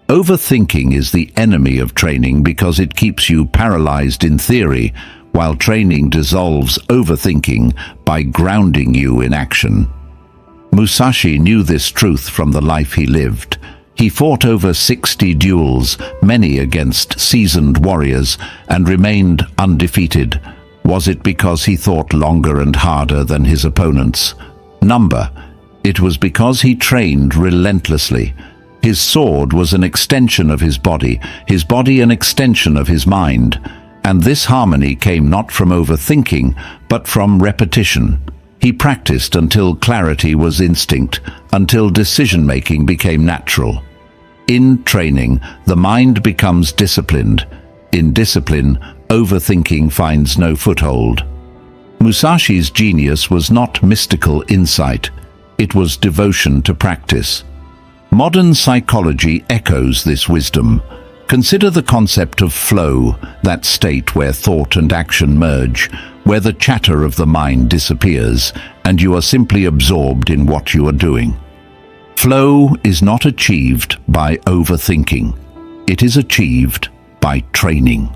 [SPEAKER 1] Overthinking is the enemy of training because it keeps you paralyzed in theory, while training dissolves overthinking by grounding you in action. Musashi knew this truth from the life he lived. He fought over 60 duels, many against seasoned warriors, and remained undefeated. Was it because he thought longer and harder than his opponents? It was because he trained relentlessly. His sword was an extension of his body an extension of his mind. And this harmony came not from overthinking, but from repetition. He practiced until clarity was instinct, until decision-making became natural. In training, the mind becomes disciplined. In discipline, overthinking finds no foothold. Musashi's genius was not mystical insight. It was devotion to practice. Modern psychology echoes this wisdom. Consider the concept of flow, that state where thought and action merge, where the chatter of the mind disappears, and you are simply absorbed in what you are doing. Flow is not achieved by overthinking. It is achieved by training.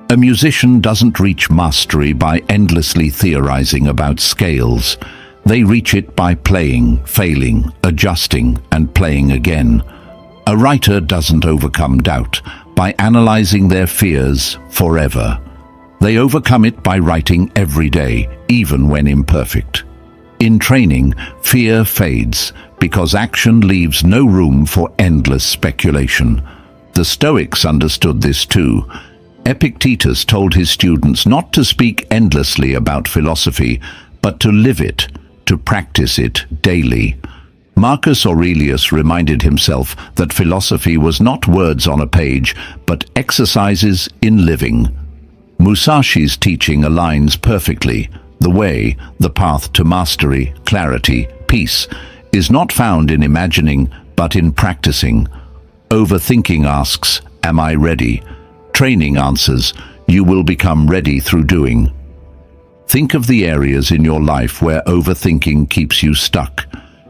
[SPEAKER 1] A musician doesn't reach mastery by endlessly theorizing about scales. They reach it by playing, failing, adjusting, and playing again. A writer doesn't overcome doubt by analyzing their fears forever. They overcome it by writing every day, even when imperfect. In training, fear fades because action leaves no room for endless speculation. The Stoics understood this too. Epictetus told his students not to speak endlessly about philosophy, but to live it, to practice it daily. Marcus Aurelius reminded himself that philosophy was not words on a page, but exercises in living. Musashi's teaching aligns perfectly. The way, the path to mastery, clarity, peace, is not found in imagining, but in practicing. Overthinking asks, "Am I ready?" Training answers, "You will become ready through doing." Think of the areas in your life where overthinking keeps you stuck.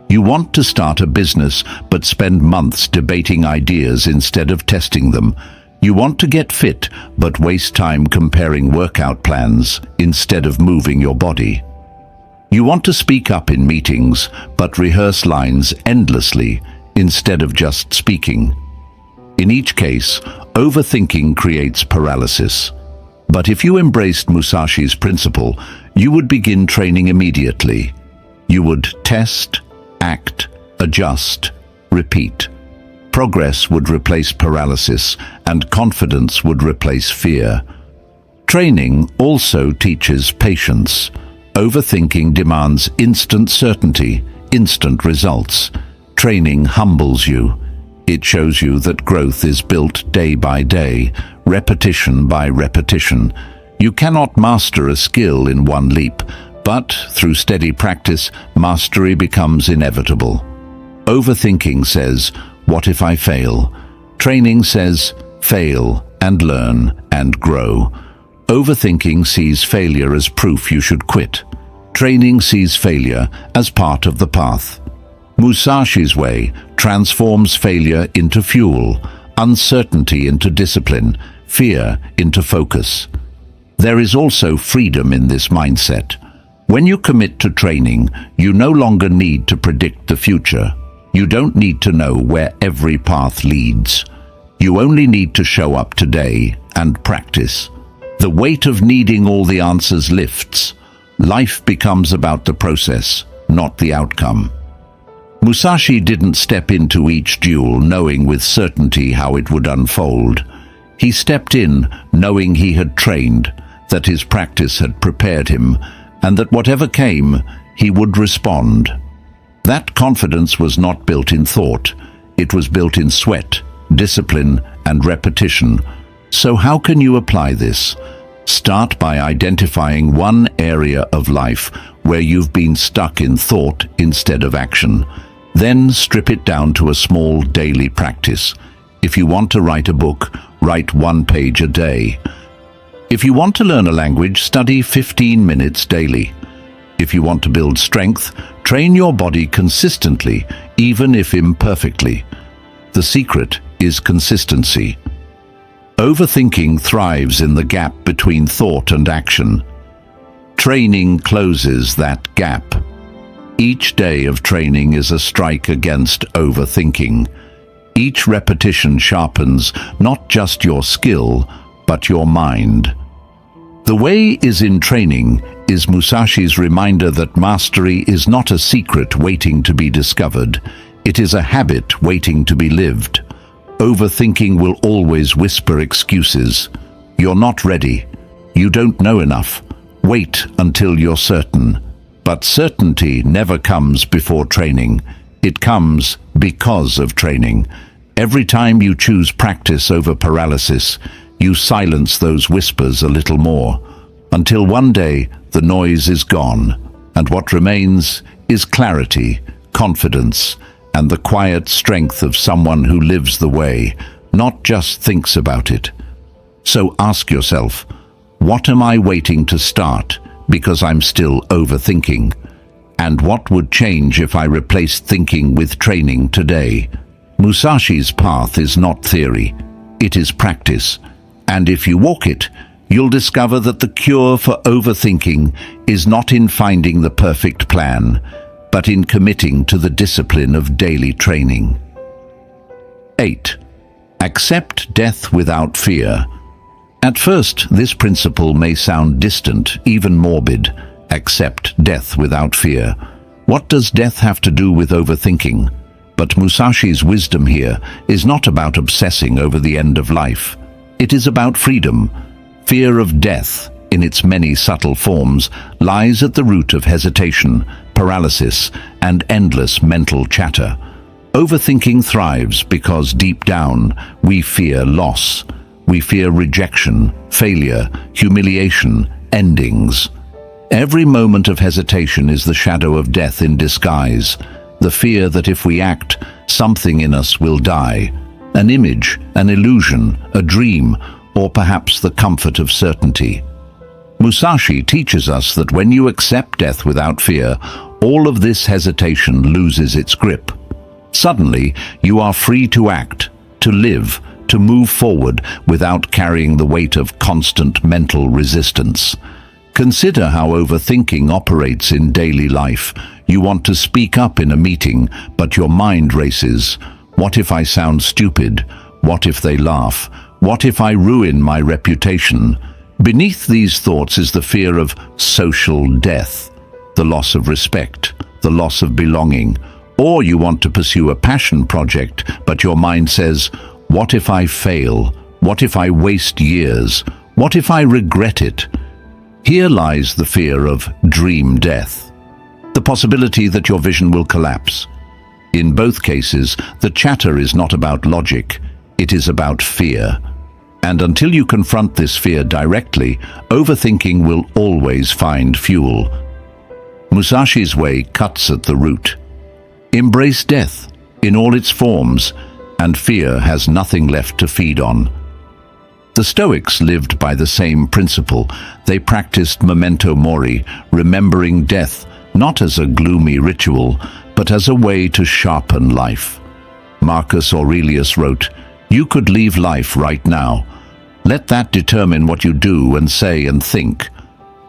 [SPEAKER 1] You want to start a business, but spend months debating ideas instead of testing them. You want to get fit, but waste time comparing workout plans instead of moving your body. You want to speak up in meetings, but rehearse lines endlessly instead of just speaking. In each case, overthinking creates paralysis. But if you embraced Musashi's principle, you would begin training immediately. You would test, act, adjust, repeat. Progress would replace paralysis, and confidence would replace fear. Training also teaches patience. Overthinking demands instant certainty, instant results. Training humbles you. It shows you that growth is built day by day, repetition by repetition. You cannot master a skill in one leap, but through steady practice, mastery becomes inevitable. Overthinking says, "What if I fail?" Training says, "Fail and learn and grow." Overthinking sees failure as proof you should quit. Training sees failure as part of the path. Musashi's way transforms failure into fuel, uncertainty into discipline, fear into focus. There is also freedom in this mindset. When you commit to training, you no longer need to predict the future. You don't need to know where every path leads. You only need to show up today and practice. The weight of needing all the answers lifts. Life becomes about the process, not the outcome. Musashi didn't step into each duel knowing with certainty how it would unfold. He stepped in knowing he had trained, that his practice had prepared him, and that whatever came, he would respond. That confidence was not built in thought. It was built in sweat, discipline, and repetition. So how can you apply this? Start by identifying one area of life where you've been stuck in thought instead of action. Then strip it down to a small daily practice. If you want to write a book, write 1 page a day. If you want to learn a language, study 15 minutes daily. If you want to build strength, train your body consistently, even if imperfectly. The secret is consistency. Overthinking thrives in the gap between thought and action. Training closes that gap. Each day of training is a strike against overthinking. Each repetition sharpens not just your skill, but your mind. The way is in training is Musashi's reminder that mastery is not a secret waiting to be discovered. It is a habit waiting to be lived. Overthinking will always whisper excuses. You're not ready. You don't know enough. Wait until you're certain. But certainty never comes before training. It comes because of training. Every time you choose practice over paralysis, you silence those whispers a little more, until one day the noise is gone, and what remains is clarity, confidence, and the quiet strength of someone who lives the way, not just thinks about it. So ask yourself, what am I waiting to start because I'm still overthinking? And what would change if I replaced thinking with training today? Musashi's path is not theory, it is practice. And if you walk it, you'll discover that the cure for overthinking is not in finding the perfect plan, but in committing to the discipline of daily training. 8. Accept death without fear. At first, this principle may sound distant, even morbid. Accept death without fear. What does death have to do with overthinking? But Musashi's wisdom here is not about obsessing over the end of life. It is about freedom. Fear of death, in its many subtle forms, lies at the root of hesitation, paralysis, and endless mental chatter. Overthinking thrives because deep down we fear loss. We fear rejection, failure, humiliation, endings. Every moment of hesitation is the shadow of death in disguise, the fear that if we act, something in us will die. An image, an illusion, a dream, or perhaps the comfort of certainty. Musashi teaches us that when you accept death without fear, all of this hesitation loses its grip. Suddenly, you are free to act, to live, to move forward without carrying the weight of constant mental resistance. Consider how overthinking operates in daily life. You want to speak up in a meeting, but your mind races. What if I sound stupid? What if they laugh? What if I ruin my reputation? Beneath these thoughts is the fear of social death, the loss of respect, the loss of belonging. Or you want to pursue a passion project, but your mind says, what if I fail? What if I waste years? What if I regret it? Here lies the fear of dream death, the possibility that your vision will collapse. In both cases, the chatter is not about logic, it is about fear. And until you confront this fear directly, overthinking will always find fuel. Musashi's way cuts at the root. Embrace death in all its forms, and fear has nothing left to feed on. The Stoics lived by the same principle. They practiced memento mori, remembering death not as a gloomy ritual, but as a way to sharpen life. Marcus Aurelius wrote, "You could leave life right now. Let that determine what you do and say and think."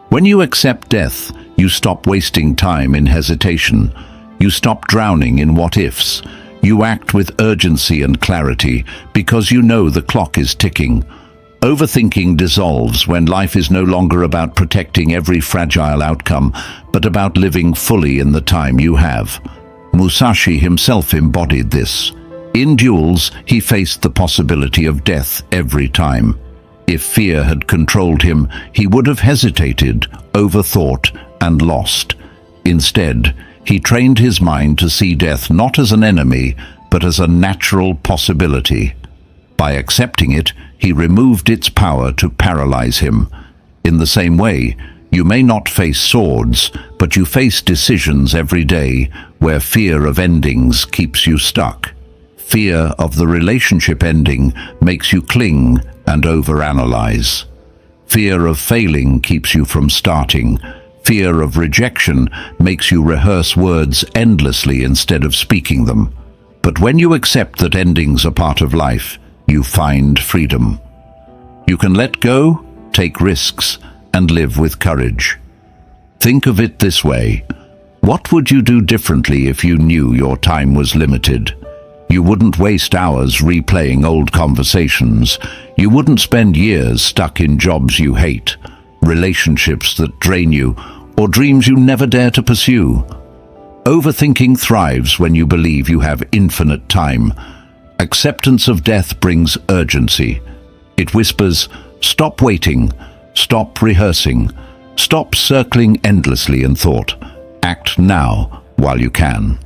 [SPEAKER 1] When you accept death, you stop wasting time in hesitation. You stop drowning in what-ifs. You act with urgency and clarity because you know the clock is ticking. Overthinking dissolves when life is no longer about protecting every fragile outcome, but about living fully in the time you have. Musashi himself embodied this. In duels, he faced the possibility of death every time. If fear had controlled him, he would have hesitated, overthought, and lost. Instead, he trained his mind to see death not as an enemy, but as a natural possibility. By accepting it, he removed its power to paralyze him. In the same way, you may not face swords, but you face decisions every day where fear of endings keeps you stuck. Fear of the relationship ending makes you cling and overanalyze. Fear of failing keeps you from starting. Fear of rejection makes you rehearse words endlessly instead of speaking them. But when you accept that endings are part of life, you find freedom. You can let go, take risks, and live with courage. Think of it this way. What would you do differently if you knew your time was limited? You wouldn't waste hours replaying old conversations. You wouldn't spend years stuck in jobs you hate, relationships that drain you, or dreams you never dare to pursue. Overthinking thrives when you believe you have infinite time. Acceptance of death brings urgency. It whispers, stop waiting, stop rehearsing, stop circling endlessly in thought. Act now while you can.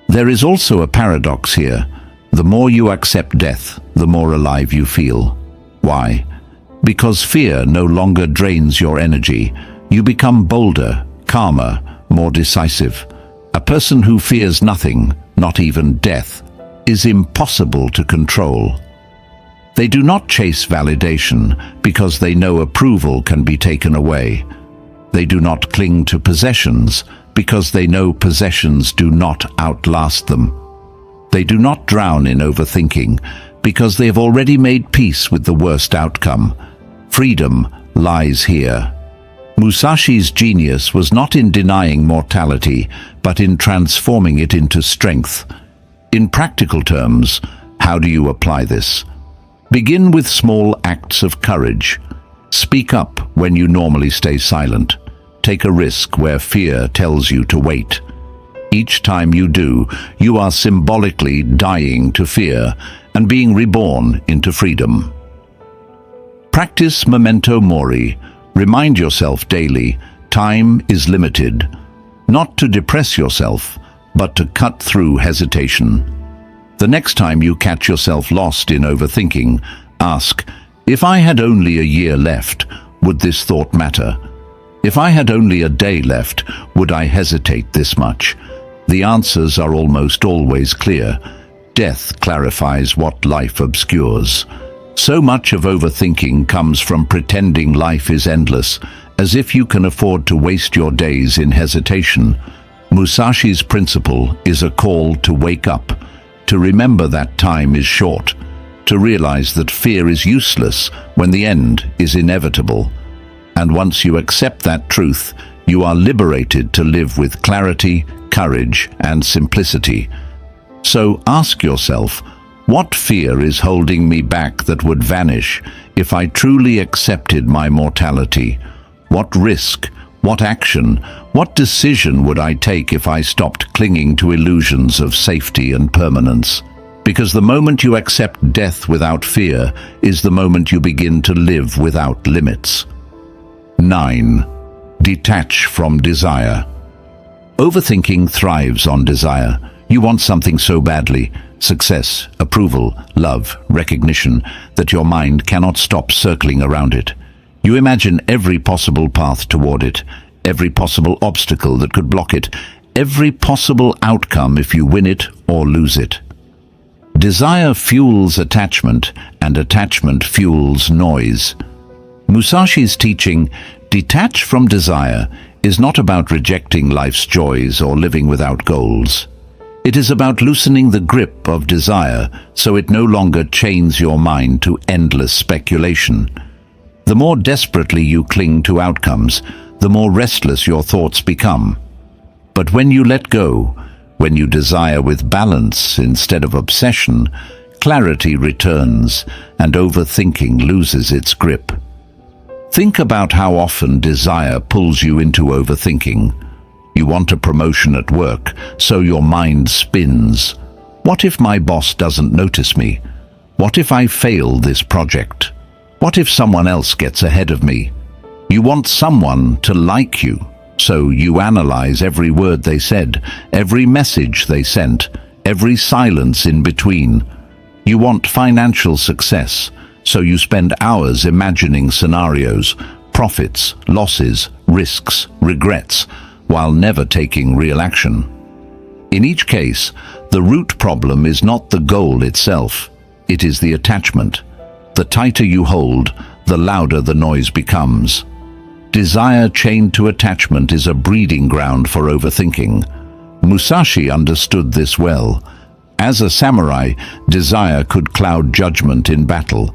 [SPEAKER 1] There is also a paradox here. The more you accept death, the more alive you feel. Why? Because fear no longer drains your energy. You become bolder, calmer, more decisive. A person who fears nothing, not even death, is impossible to control. They do not chase validation because they know approval can be taken away. They do not cling to possessions because they know possessions do not outlast them. They do not drown in overthinking because they have already made peace with the worst outcome. Freedom lies here. Musashi's genius was not in denying mortality, but in transforming it into strength. In practical terms, how do you apply this? Begin with small acts of courage. Speak up when you normally stay silent. Take a risk where fear tells you to wait. Each time you do, you are symbolically dying to fear and being reborn into freedom. Practice memento mori. Remind yourself daily, time is limited. Not to depress yourself, but to cut through hesitation. The next time you catch yourself lost in overthinking, ask, if I had only a year left, would this thought matter? If I had only a day left, would I hesitate this much? The answers are almost always clear. Death clarifies what life obscures. So much of overthinking comes from pretending life is endless, as if you can afford to waste your days in hesitation. Musashi's principle is a call to wake up, to remember that time is short, to realize that fear is useless when the end is inevitable. And once you accept that truth, you are liberated to live with clarity, courage, and simplicity. So ask yourself, what fear is holding me back that would vanish if I truly accepted my mortality? What risk, what action, what decision would I take if I stopped clinging to illusions of safety and permanence? Because the moment you accept death without fear is the moment you begin to live without limits. 9. Detach from desire. Overthinking thrives on desire. You want something so badly, success, approval, love, recognition, that your mind cannot stop circling around it. You imagine every possible path toward it, every possible obstacle that could block it, every possible outcome if you win it or lose it. Desire fuels attachment, and attachment fuels noise. Musashi's teaching, detach from desire, is not about rejecting life's joys or living without goals. It is about loosening the grip of desire so it no longer chains your mind to endless speculation. The more desperately you cling to outcomes, the more restless your thoughts become. But when you let go, when you desire with balance instead of obsession, clarity returns and overthinking loses its grip. Think about how often desire pulls you into overthinking. You want a promotion at work, so your mind spins. What if my boss doesn't notice me? What if I fail this project? What if someone else gets ahead of me? You want someone to like you, so you analyze every word they said, every message they sent, every silence in between. You want financial success, so you spend hours imagining scenarios, profits, losses, risks, regrets, while never taking real action. In each case, the root problem is not the goal itself, it is the attachment. The tighter you hold, the louder the noise becomes. Desire chained to attachment is a breeding ground for overthinking. Musashi understood this well. As a samurai, desire could cloud judgment in battle.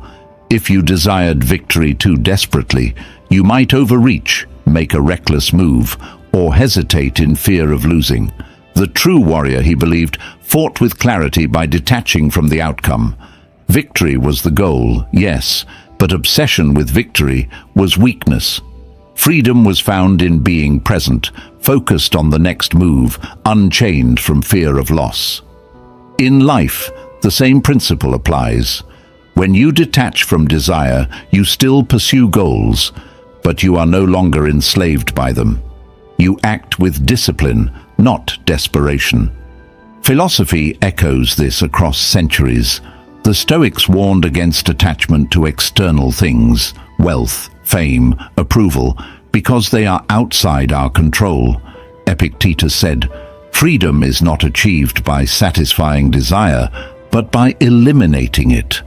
[SPEAKER 1] If you desired victory too desperately, you might overreach, make a reckless move, or hesitate in fear of losing. The true warrior, he believed, fought with clarity by detaching from the outcome. Victory was the goal, yes, but obsession with victory was weakness. Freedom was found in being present, focused on the next move, unchained from fear of loss. In life, the same principle applies. When you detach from desire, you still pursue goals, but you are no longer enslaved by them. You act with discipline, not desperation. Philosophy echoes this across centuries. The Stoics warned against attachment to external things, wealth, fame, approval, because they are outside our control. Epictetus said, "Freedom is not achieved by satisfying desire, but by eliminating it."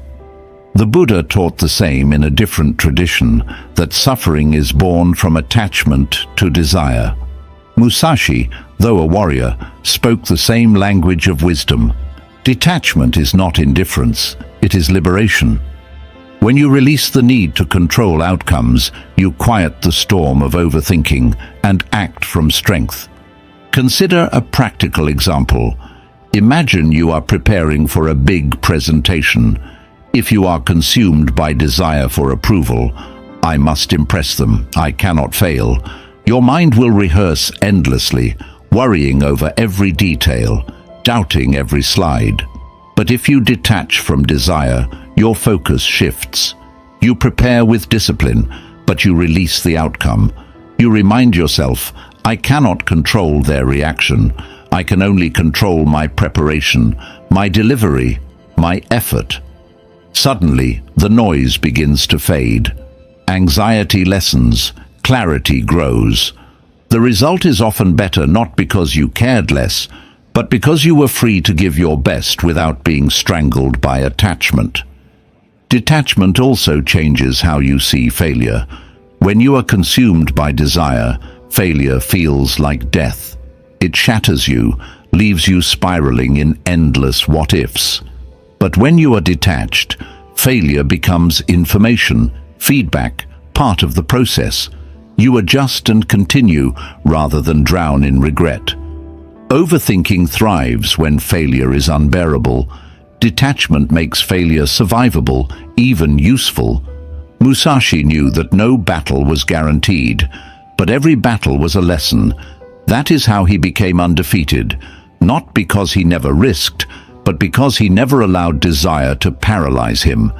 [SPEAKER 1] The Buddha taught the same in a different tradition, that suffering is born from attachment to desire. Musashi, though a warrior, spoke the same language of wisdom. Detachment is not indifference, it is liberation. When you release the need to control outcomes, you quiet the storm of overthinking and act from strength. Consider a practical example. Imagine you are preparing for a big presentation. If you are consumed by desire for approval, "I must impress them, I cannot fail," your mind will rehearse endlessly, worrying over every detail, doubting every slide. But if you detach from desire, your focus shifts. You prepare with discipline, but you release the outcome. You remind yourself, "I cannot control their reaction. I can only control my preparation, my delivery, my effort." Suddenly, the noise begins to fade. Anxiety lessens, clarity grows. The result is often better not because you cared less, but because you were free to give your best without being strangled by attachment. Detachment also changes how you see failure. When you are consumed by desire, failure feels like death. It shatters you, leaves you spiraling in endless what-ifs. But when you are detached, failure becomes information, feedback, part of the process. You adjust and continue rather than drown in regret. Overthinking thrives when failure is unbearable. Detachment makes failure survivable, even useful. Musashi knew that no battle was guaranteed, but every battle was a lesson. That is how he became undefeated, not because he never risked, but because he never allowed desire to paralyze him.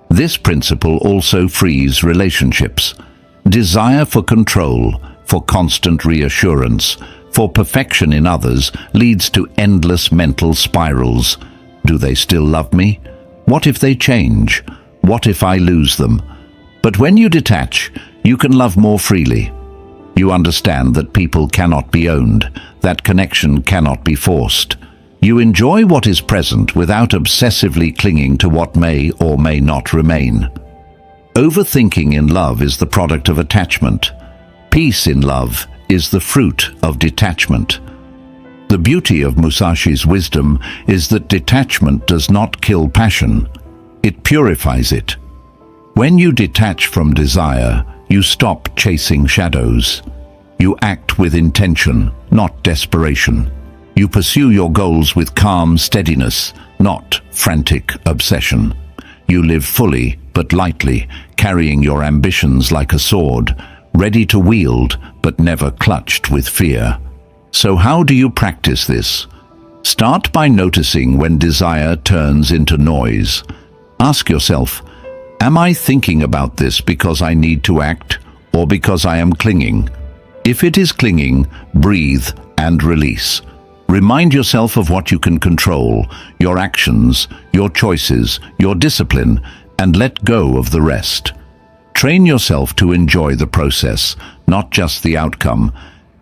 [SPEAKER 1] This principle also frees relationships. Desire for control, for constant reassurance, for perfection in others leads to endless mental spirals. Do they still love me? What if they change? What if I lose them? But when you detach, you can love more freely. You understand that people cannot be owned, that connection cannot be forced. You enjoy what is present without obsessively clinging to what may or may not remain. Overthinking in love is the product of attachment. Peace in love is the fruit of detachment. The beauty of Musashi's wisdom is that detachment does not kill passion. It purifies it. When you detach from desire, you stop chasing shadows. You act with intention, not desperation. You pursue your goals with calm steadiness, not frantic obsession. You live fully but lightly, carrying your ambitions like a sword, ready to wield but never clutched with fear. So how do you practice this? Start by noticing when desire turns into noise. Ask yourself, am I thinking about this because I need to act or because I am clinging? If it is clinging, breathe and release. Remind yourself of what you can control, your actions, your choices, your discipline, and let go of the rest. Train yourself to enjoy the process, not just the outcome.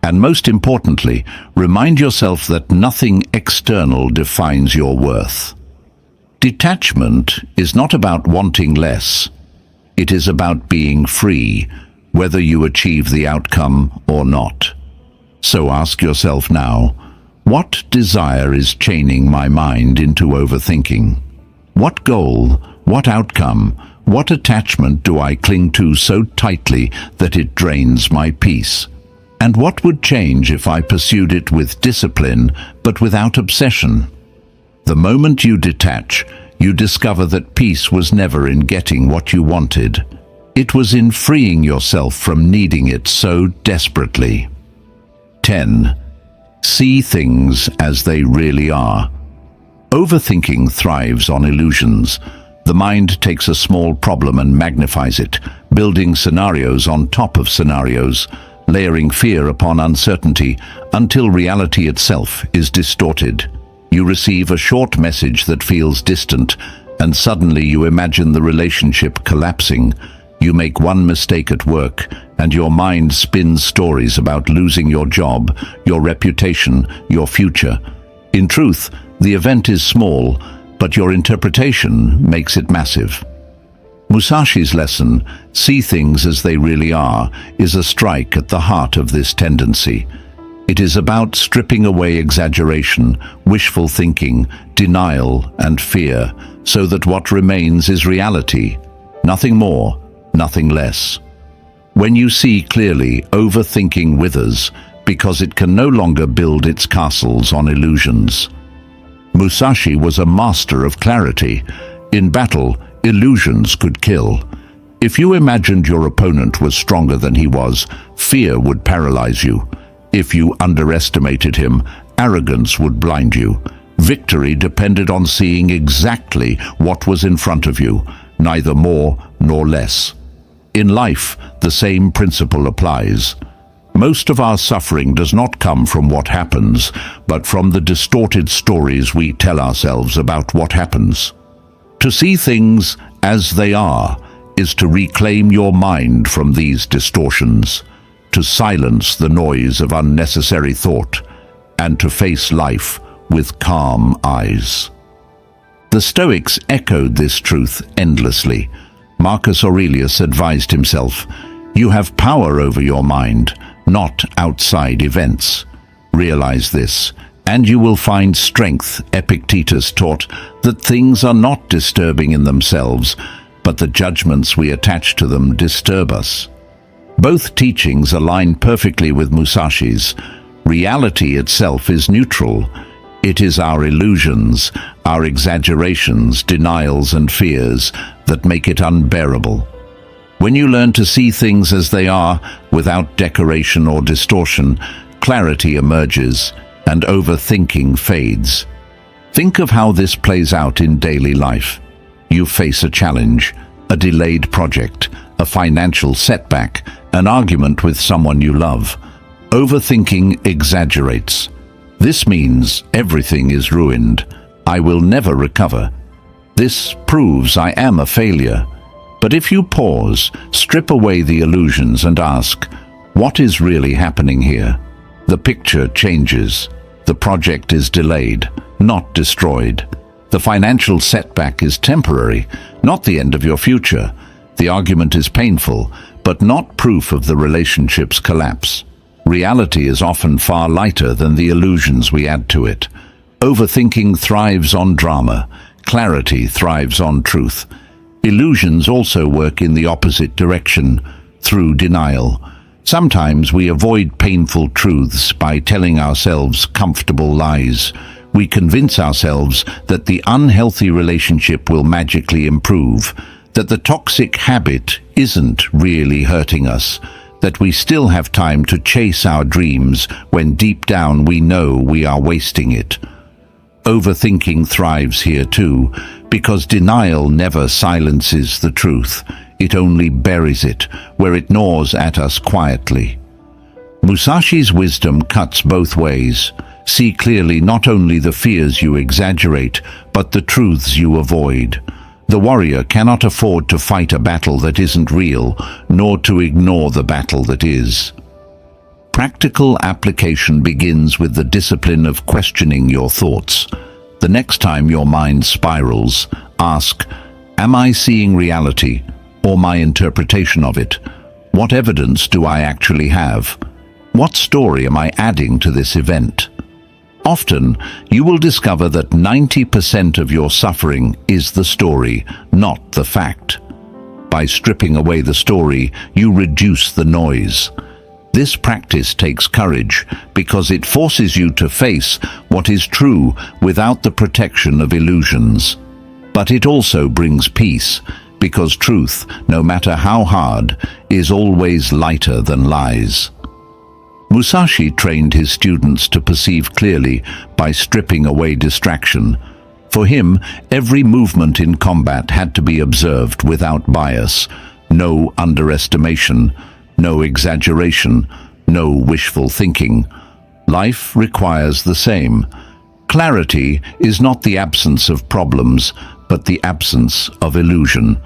[SPEAKER 1] And most importantly, remind yourself that nothing external defines your worth. Detachment is not about wanting less. It is about being free, whether you achieve the outcome or not. So ask yourself now, what desire is chaining my mind into overthinking? What goal, what outcome, What attachment do I cling to so tightly that it drains my peace? And what would change if I pursued it with discipline, but without obsession? The moment you detach, you discover that peace was never in getting what you wanted. It was in freeing yourself from needing it so desperately. 10. See things as they really are. Overthinking thrives on illusions. The mind takes a small problem and magnifies it, building scenarios on top of scenarios, layering fear upon uncertainty until reality itself is distorted. You receive a short message that feels distant, and suddenly you imagine the relationship collapsing. You make one mistake at work, and your mind spins stories about losing your job, your reputation, your future. In truth, the event is small, but your interpretation makes it massive. Musashi's lesson, "See things as they really are," is a strike at the heart of this tendency. It is about stripping away exaggeration, wishful thinking, denial, and fear, so that what remains is reality. Nothing more, nothing less. When you see clearly, overthinking withers, because it can no longer build its castles on illusions. Musashi was a master of clarity. In battle, illusions could kill. If you imagined your opponent was stronger than he was, fear would paralyze you. If you underestimated him, arrogance would blind you. Victory depended on seeing exactly what was in front of you, neither more nor less. In life, the same principle applies. Most of our suffering does not come from what happens, but from the distorted stories we tell ourselves about what happens. To see things as they are is to reclaim your mind from these distortions, to silence the noise of unnecessary thought, and to face life with calm eyes. The Stoics echoed this truth endlessly. Marcus Aurelius advised himself, "You have power over your mind, not outside events. Realize this, and you will find strength." Epictetus taught that things are not disturbing in themselves, but the judgments we attach to them disturb us. Both teachings align perfectly with Musashi's. Reality itself is neutral. It is our illusions, our exaggerations, denials, and fears that make it unbearable. When you learn to see things as they are, without decoration or distortion, clarity emerges and overthinking fades. Think of how this plays out in daily life. You face a challenge, a delayed project, a financial setback, an argument with someone you love. Overthinking exaggerates. This means everything is ruined. I will never recover. This proves I am a failure. But if you pause, strip away the illusions and ask, what is really happening here? The picture changes. The project is delayed, not destroyed. The financial setback is temporary, not the end of your future. The argument is painful, but not proof of the relationship's collapse. Reality is often far lighter than the illusions we add to it. Overthinking thrives on drama. Clarity thrives on truth. Illusions also work in the opposite direction, through denial. Sometimes we avoid painful truths by telling ourselves comfortable lies. We convince ourselves that the unhealthy relationship will magically improve, that the toxic habit isn't really hurting us, that we still have time to chase our dreams when deep down we know we are wasting it. Overthinking thrives here too, because denial never silences the truth. It only buries it, where it gnaws at us quietly. Musashi's wisdom cuts both ways. See clearly not only the fears you exaggerate, but the truths you avoid. The warrior cannot afford to fight a battle that isn't real, nor to ignore the battle that is. Practical application begins with the discipline of questioning your thoughts. The next time your mind spirals, ask, am I seeing reality or my interpretation of it? What evidence do I actually have? What story am I adding to this event? Often, you will discover that 90% of your suffering is the story, not the fact. By stripping away the story, you reduce the noise. This practice takes courage because it forces you to face what is true without the protection of illusions. But it also brings peace because truth, no matter how hard, is always lighter than lies. Musashi trained his students to perceive clearly by stripping away distraction. For him, every movement in combat had to be observed without bias, no underestimation, no exaggeration, no wishful thinking. Life requires the same. Clarity is not the absence of problems, but the absence of illusion.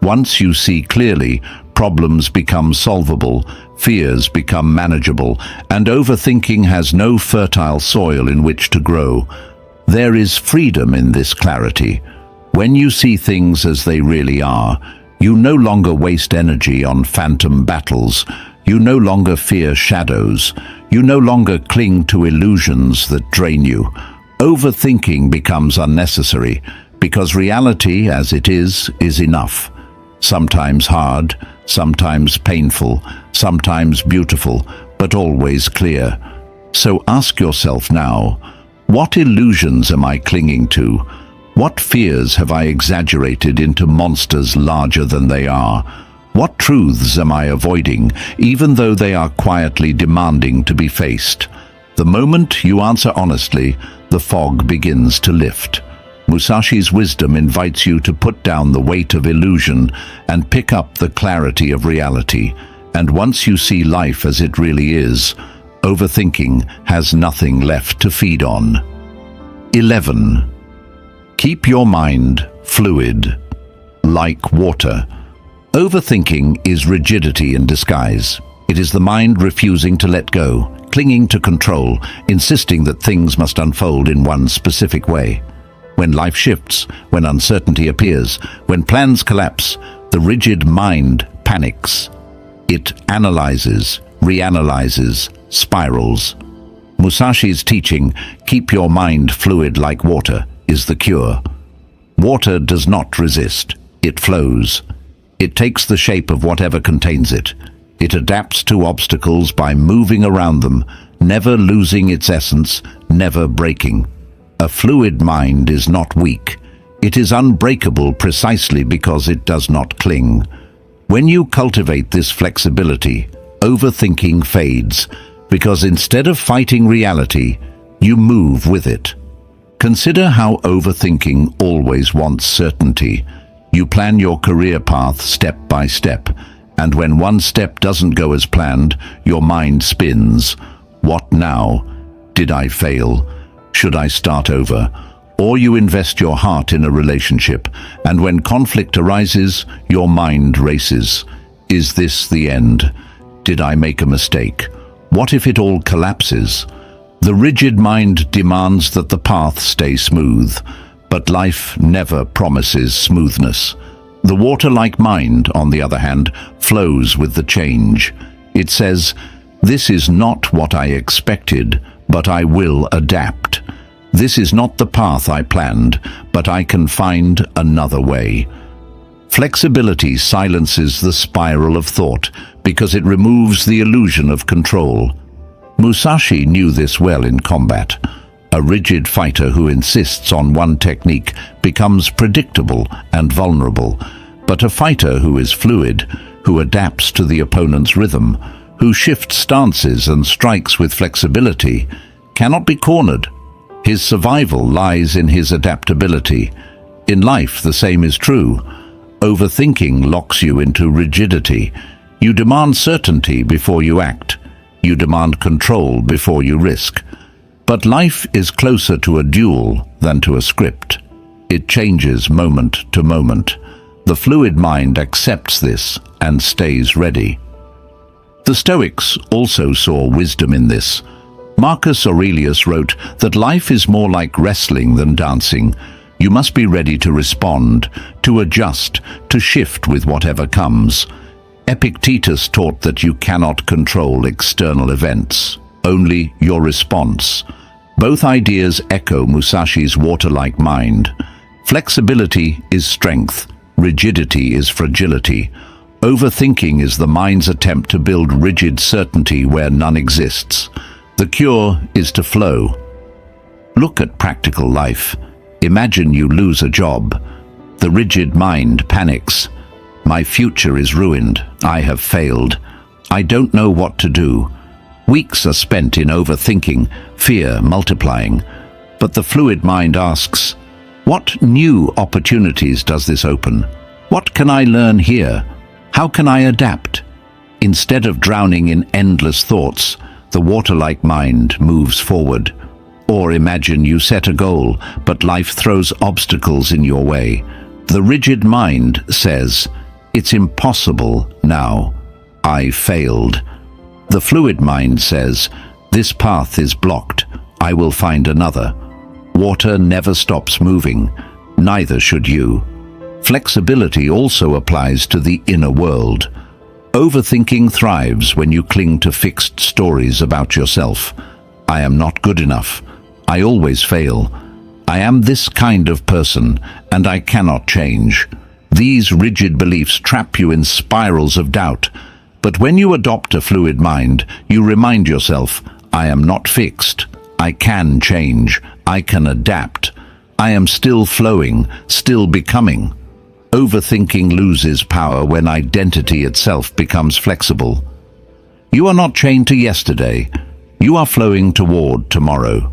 [SPEAKER 1] Once you see clearly, problems become solvable, fears become manageable, and overthinking has no fertile soil in which to grow. There is freedom in this clarity. When you see things as they really are, you no longer waste energy on phantom battles. You no longer fear shadows. You no longer cling to illusions that drain you. Overthinking becomes unnecessary because reality as it is enough. Sometimes hard, sometimes painful, sometimes beautiful, but always clear. So ask yourself now, what illusions am I clinging to? What fears have I exaggerated into monsters larger than they are? What truths am I avoiding, even though they are quietly demanding to be faced? The moment you answer honestly, the fog begins to lift. Musashi's wisdom invites you to put down the weight of illusion and pick up the clarity of reality. And once you see life as it really is, overthinking has nothing left to feed on. 11. Keep your mind fluid, like water. Overthinking is rigidity in disguise. It is the mind refusing to let go, clinging to control, insisting that things must unfold in one specific way. When life shifts, when uncertainty appears, when plans collapse, the rigid mind panics. It analyzes, reanalyzes, spirals. Musashi's teaching, keep your mind fluid like water, is the cure. Water does not resist, it flows. It takes the shape of whatever contains it. It adapts to obstacles by moving around them, never losing its essence, never breaking. A fluid mind is not weak. It is unbreakable precisely because it does not cling. When you cultivate this flexibility, overthinking fades, because instead of fighting reality, you move with it. Consider how overthinking always wants certainty. You plan your career path step by step, and when one step doesn't go as planned, your mind spins. What now? Did I fail? Should I start over? Or you invest your heart in a relationship, and when conflict arises, your mind races. Is this the end? Did I make a mistake? What if it all collapses? The rigid mind demands that the path stay smooth, but life never promises smoothness. The water-like mind, on the other hand, flows with the change. It says, "This is not what I expected, but I will adapt. This is not the path I planned, but I can find another way." Flexibility silences the spiral of thought because it removes the illusion of control. Musashi knew this well in combat. A rigid fighter who insists on one technique becomes predictable and vulnerable, but a fighter who is fluid, who adapts to the opponent's rhythm, who shifts stances and strikes with flexibility, cannot be cornered. His survival lies in his adaptability. In life, the same is true. Overthinking locks you into rigidity. You demand certainty before you act. You demand control before you risk. But life is closer to a duel than to a script. It changes moment to moment. The fluid mind accepts this and stays ready. The Stoics also saw wisdom in this. Marcus Aurelius wrote that life is more like wrestling than dancing. You must be ready to respond, to adjust, to shift with whatever comes. Epictetus taught that you cannot control external events, only your response. Both ideas echo Musashi's water-like mind. Flexibility is strength. rigidity is fragility. Overthinking is the mind's attempt to build rigid certainty where none exists. The cure is to flow. Look at practical life. Imagine you lose a job. The rigid mind panics. My future is ruined. I have failed. I don't know what to do. Weeks are spent in overthinking, fear multiplying. But the fluid mind asks, what new opportunities does this open? What can I learn here? How can I adapt? Instead of drowning in endless thoughts, the water-like mind moves forward. Or imagine you set a goal, but life throws obstacles in your way. The rigid mind says, it's impossible now. I failed. The fluid mind says, this path is blocked. I will find another. Water never stops moving. Neither should you. Flexibility also applies to the inner world. Overthinking thrives when you cling to fixed stories about yourself. I am not good enough. I always fail. I am this kind of person, and I cannot change. These rigid beliefs trap you in spirals of doubt. But when you adopt a fluid mind, you remind yourself, I am not fixed. I can change. I can adapt. I am still flowing, still becoming. Overthinking loses power when identity itself becomes flexible. You are not chained to yesterday. You are flowing toward tomorrow.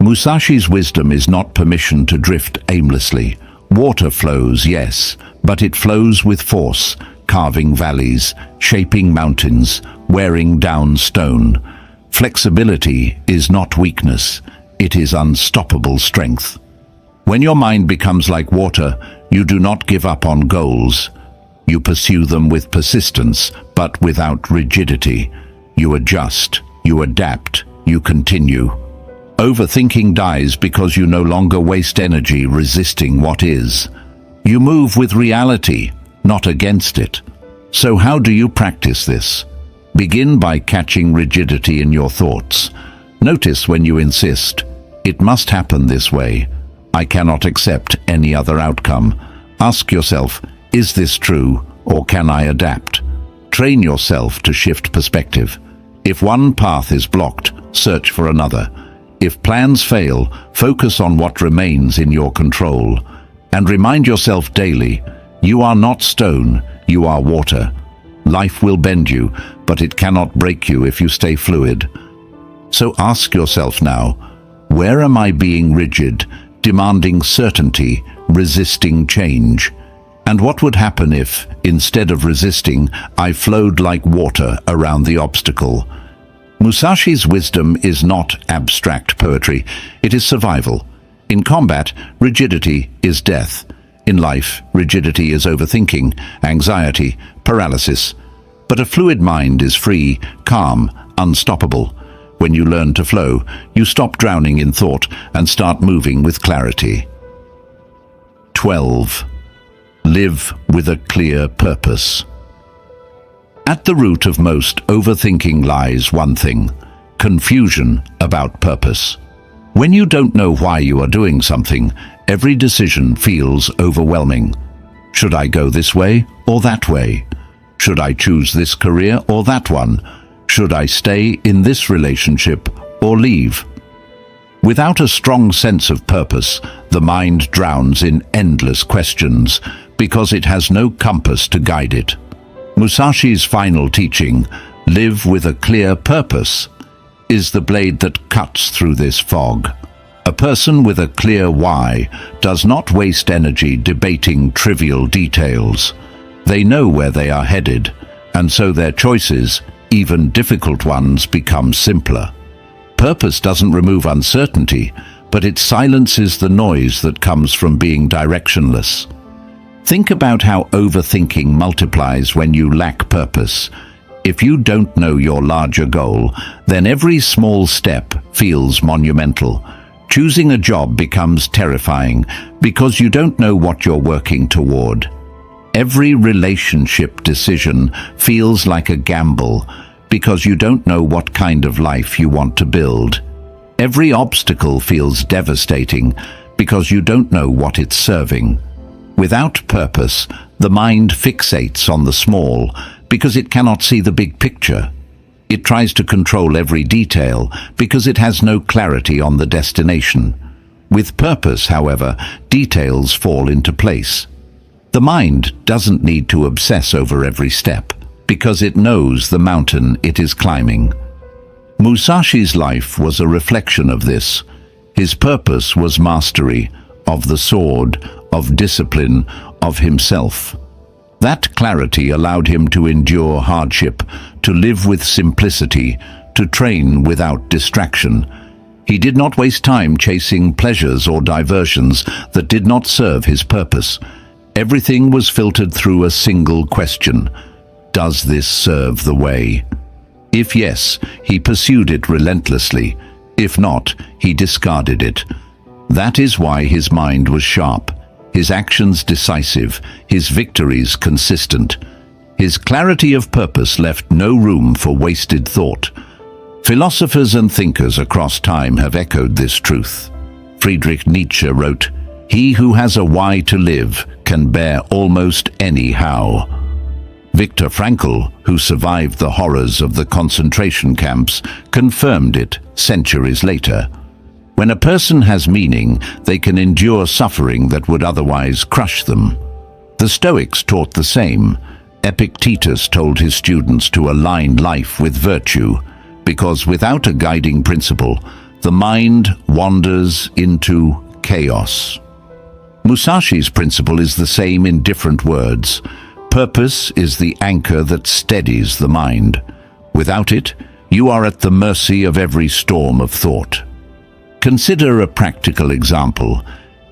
[SPEAKER 1] Musashi's wisdom is not permission to drift aimlessly. Water flows, yes, but it flows with force, carving valleys, shaping mountains, wearing down stone. Flexibility is not weakness, it is unstoppable strength. When your mind becomes like water, you do not give up on goals. You pursue them with persistence, but without rigidity. You adjust, you adapt, you continue. Overthinking dies because you no longer waste energy resisting what is. You move with reality, not against it. So how do you practice this? Begin by catching rigidity in your thoughts. Notice when you insist, it must happen this way. I cannot accept any other outcome. Ask yourself, is this true, or can I adapt? Train yourself to shift perspective. If one path is blocked, search for another. If plans fail, focus on what remains in your control. And remind yourself daily, you are not stone, you are water. Life will bend you, but it cannot break you if you stay fluid. So ask yourself now, where am I being rigid, demanding certainty, resisting change? And what would happen if, instead of resisting, I flowed like water around the obstacle? Musashi's wisdom is not abstract poetry, it is survival. In combat, rigidity is death. In life, rigidity is overthinking, anxiety, paralysis. But a fluid mind is free, calm, unstoppable. When you learn to flow, you stop drowning in thought and start moving with clarity. 12. Live with a clear purpose. At the root of most overthinking lies one thing: confusion about purpose. When you don't know why you are doing something, every decision feels overwhelming. Should I go this way or that way? Should I choose this career or that one? Should I stay in this relationship or leave? Without a strong sense of purpose, the mind drowns in endless questions because it has no compass to guide it. Musashi's final teaching, live with a clear purpose, is the blade that cuts through this fog. A person with a clear why does not waste energy debating trivial details. They know where they are headed, and so their choices, even difficult ones, become simpler. Purpose doesn't remove uncertainty, but it silences the noise that comes from being directionless. Think about how overthinking multiplies when you lack purpose. If you don't know your larger goal, then every small step feels monumental. Choosing a job becomes terrifying because you don't know what you're working toward. Every relationship decision feels like a gamble because you don't know what kind of life you want to build. Every obstacle feels devastating because you don't know what it's serving. Without purpose, the mind fixates on the small because it cannot see the big picture. It tries to control every detail because it has no clarity on the destination. With purpose, however, details fall into place. The mind doesn't need to obsess over every step because it knows the mountain it is climbing. Musashi's life was a reflection of this. His purpose was mastery of the sword, of discipline, of himself. That clarity allowed him to endure hardship, to live with simplicity, to train without distraction. He did not waste time chasing pleasures or diversions that did not serve his purpose. Everything was filtered through a single question: does this serve the way? If yes, he pursued it relentlessly. If not, he discarded it. That is why his mind was sharp, his actions decisive, his victories consistent. His clarity of purpose left no room for wasted thought. Philosophers and thinkers across time have echoed this truth. Friedrich Nietzsche wrote, "He who has a why to live can bear almost any how." Viktor Frankl, who survived the horrors of the concentration camps, confirmed it centuries later. When a person has meaning, they can endure suffering that would otherwise crush them. The Stoics taught the same. Epictetus told his students to align life with virtue, because without a guiding principle, the mind wanders into chaos. Musashi's principle is the same in different words. Purpose is the anchor that steadies the mind. Without it, you are at the mercy of every storm of thought. Consider a practical example.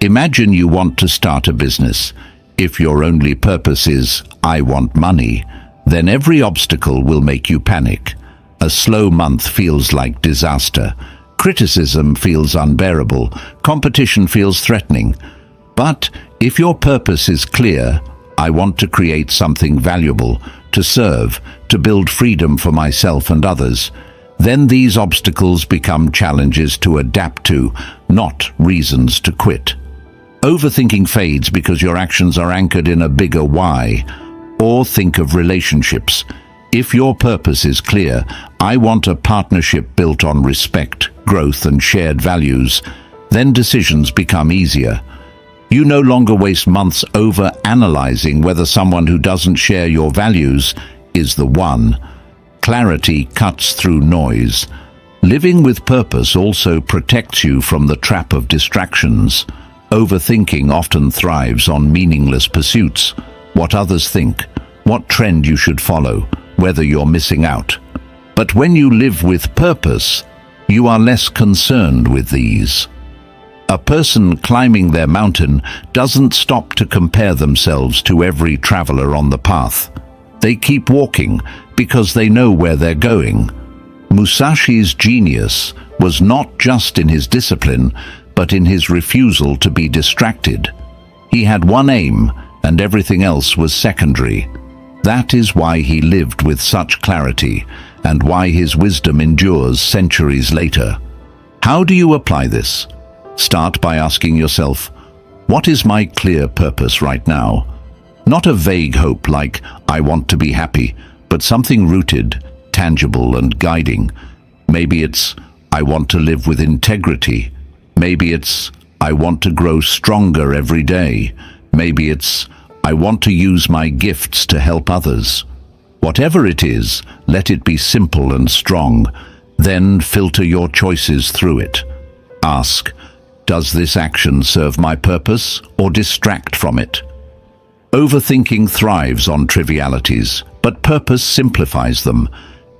[SPEAKER 1] Imagine you want to start a business. If your only purpose is, "I want money," then every obstacle will make you panic. A slow month feels like disaster. Criticism feels unbearable. Competition feels threatening. But if your purpose is clear, "I want to create something valuable, to serve, to build freedom for myself and others," then these obstacles become challenges to adapt to, not reasons to quit. Overthinking fades because your actions are anchored in a bigger why. Or think of relationships. If your purpose is clear, "I want a partnership built on respect, growth, and shared values," then decisions become easier. You no longer waste months over-analyzing whether someone who doesn't share your values is the one. Clarity cuts through noise. Living with purpose also protects you from the trap of distractions. Overthinking often thrives on meaningless pursuits. What others think, what trend you should follow, whether you're missing out. But when you live with purpose, you are less concerned with these. A person climbing their mountain doesn't stop to compare themselves to every traveler on the path. They keep walking because they know where they're going. Musashi's genius was not just in his discipline, but in his refusal to be distracted. He had one aim, and everything else was secondary. That is why he lived with such clarity, and why his wisdom endures centuries later. How do you apply this? Start by asking yourself, what is my clear purpose right now? Not a vague hope like, "I want to be happy," but something rooted, tangible, and guiding. Maybe it's, "I want to live with integrity." Maybe it's, "I want to grow stronger every day." Maybe it's, "I want to use my gifts to help others." Whatever it is, let it be simple and strong. Then filter your choices through it. Ask, does this action serve my purpose or distract from it? Overthinking thrives on trivialities, but purpose simplifies them.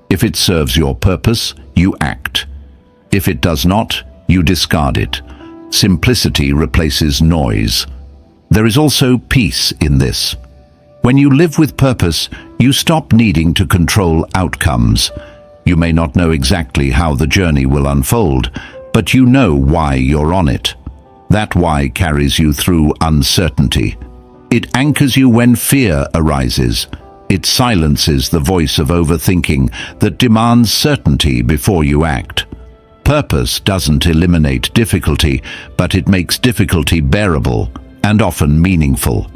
[SPEAKER 1] If it serves your purpose, you act. If it does not, you discard it. Simplicity replaces noise. There is also peace in this. When you live with purpose, you stop needing to control outcomes. You may not know exactly how the journey will unfold, but you know why you're on it. That why carries you through uncertainty. It anchors you when fear arises. It silences the voice of overthinking that demands certainty before you act. Purpose doesn't eliminate difficulty, but it makes difficulty bearable. and often meaningful.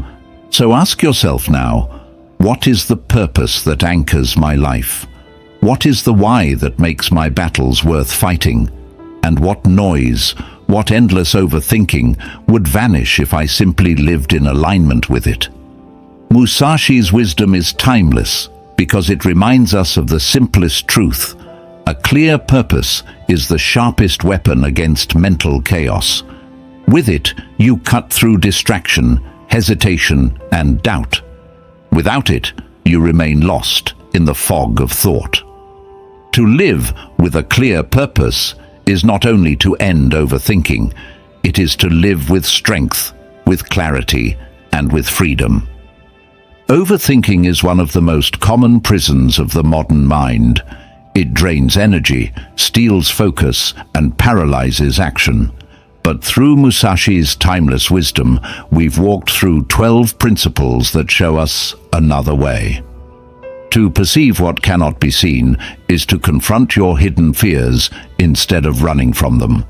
[SPEAKER 1] So ask yourself now, what is the purpose that anchors my life? What is the why that makes my battles worth fighting? And what noise, what endless overthinking would vanish if I simply lived in alignment with it? Musashi's wisdom is timeless because it reminds us of the simplest truth. A clear purpose is the sharpest weapon against mental chaos. With it, you cut through distraction, hesitation, and doubt. Without it, you remain lost in the fog of thought. To live with a clear purpose is not only to end overthinking, it is to live with strength, with clarity, and with freedom. Overthinking is one of the most common prisons of the modern mind. It drains energy, steals focus, and paralyzes action. But through Musashi's timeless wisdom, we've walked through 12 principles that show us another way. To perceive what cannot be seen is to confront your hidden fears instead of running from them.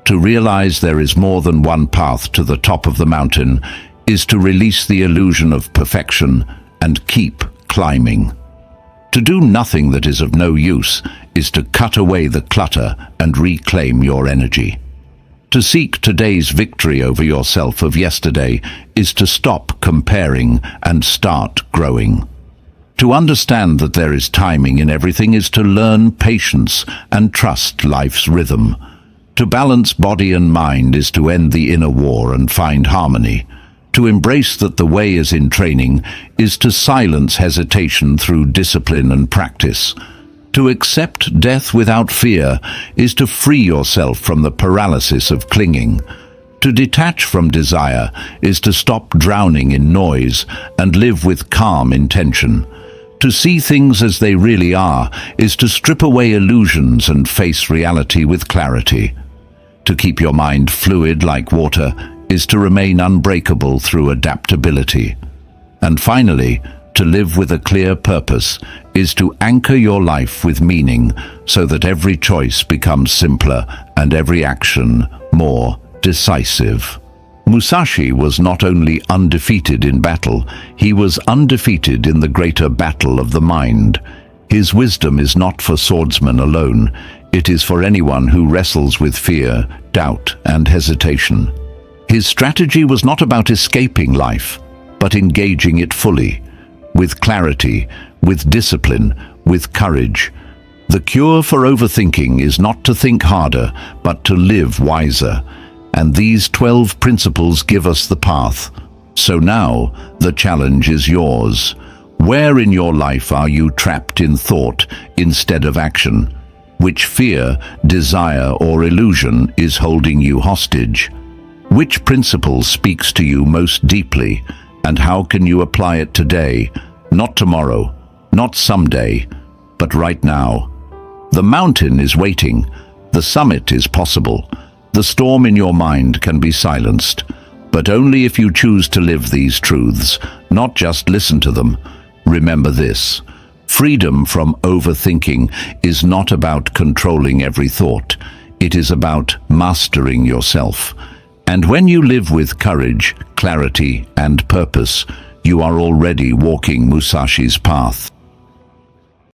[SPEAKER 1] To realize there is more than one path to the top of the mountain is to release the illusion of perfection and keep climbing. To do nothing that is of no use is to cut away the clutter and reclaim your energy. To seek today's victory over yourself of yesterday is to stop comparing and start growing. To understand that there is timing in everything is to learn patience and trust life's rhythm. To balance body and mind is to end the inner war and find harmony. To embrace that the way is in training is to silence hesitation through discipline and practice. To accept death without fear is to free yourself from the paralysis of clinging. To detach from desire is to stop drowning in noise and live with calm intention. To see things as they really are is to strip away illusions and face reality with clarity. To keep your mind fluid like water is to remain unbreakable through adaptability. And finally, to live with a clear purpose is to anchor your life with meaning so that every choice becomes simpler and every action more decisive. Musashi was not only undefeated in battle, he was undefeated in the greater battle of the mind. His wisdom is not for swordsmen alone, it is for anyone who wrestles with fear, doubt, and hesitation. His strategy was not about escaping life, but engaging it fully, with clarity, with discipline, with courage. The cure for overthinking is not to think harder, but to live wiser. And these 12 principles give us the path. So now, the challenge is yours. Where in your life are you trapped in thought instead of action? Which fear, desire, or illusion is holding you hostage? Which principle speaks to you most deeply, and how can you apply it today? Not tomorrow, not someday, but right now. The mountain is waiting. The summit is possible. The storm in your mind can be silenced, but only if you choose to live these truths, not just listen to them. Remember this: freedom from overthinking is not about controlling every thought. It is about mastering yourself. And when you live with courage, clarity, and purpose, you are already walking Musashi's path.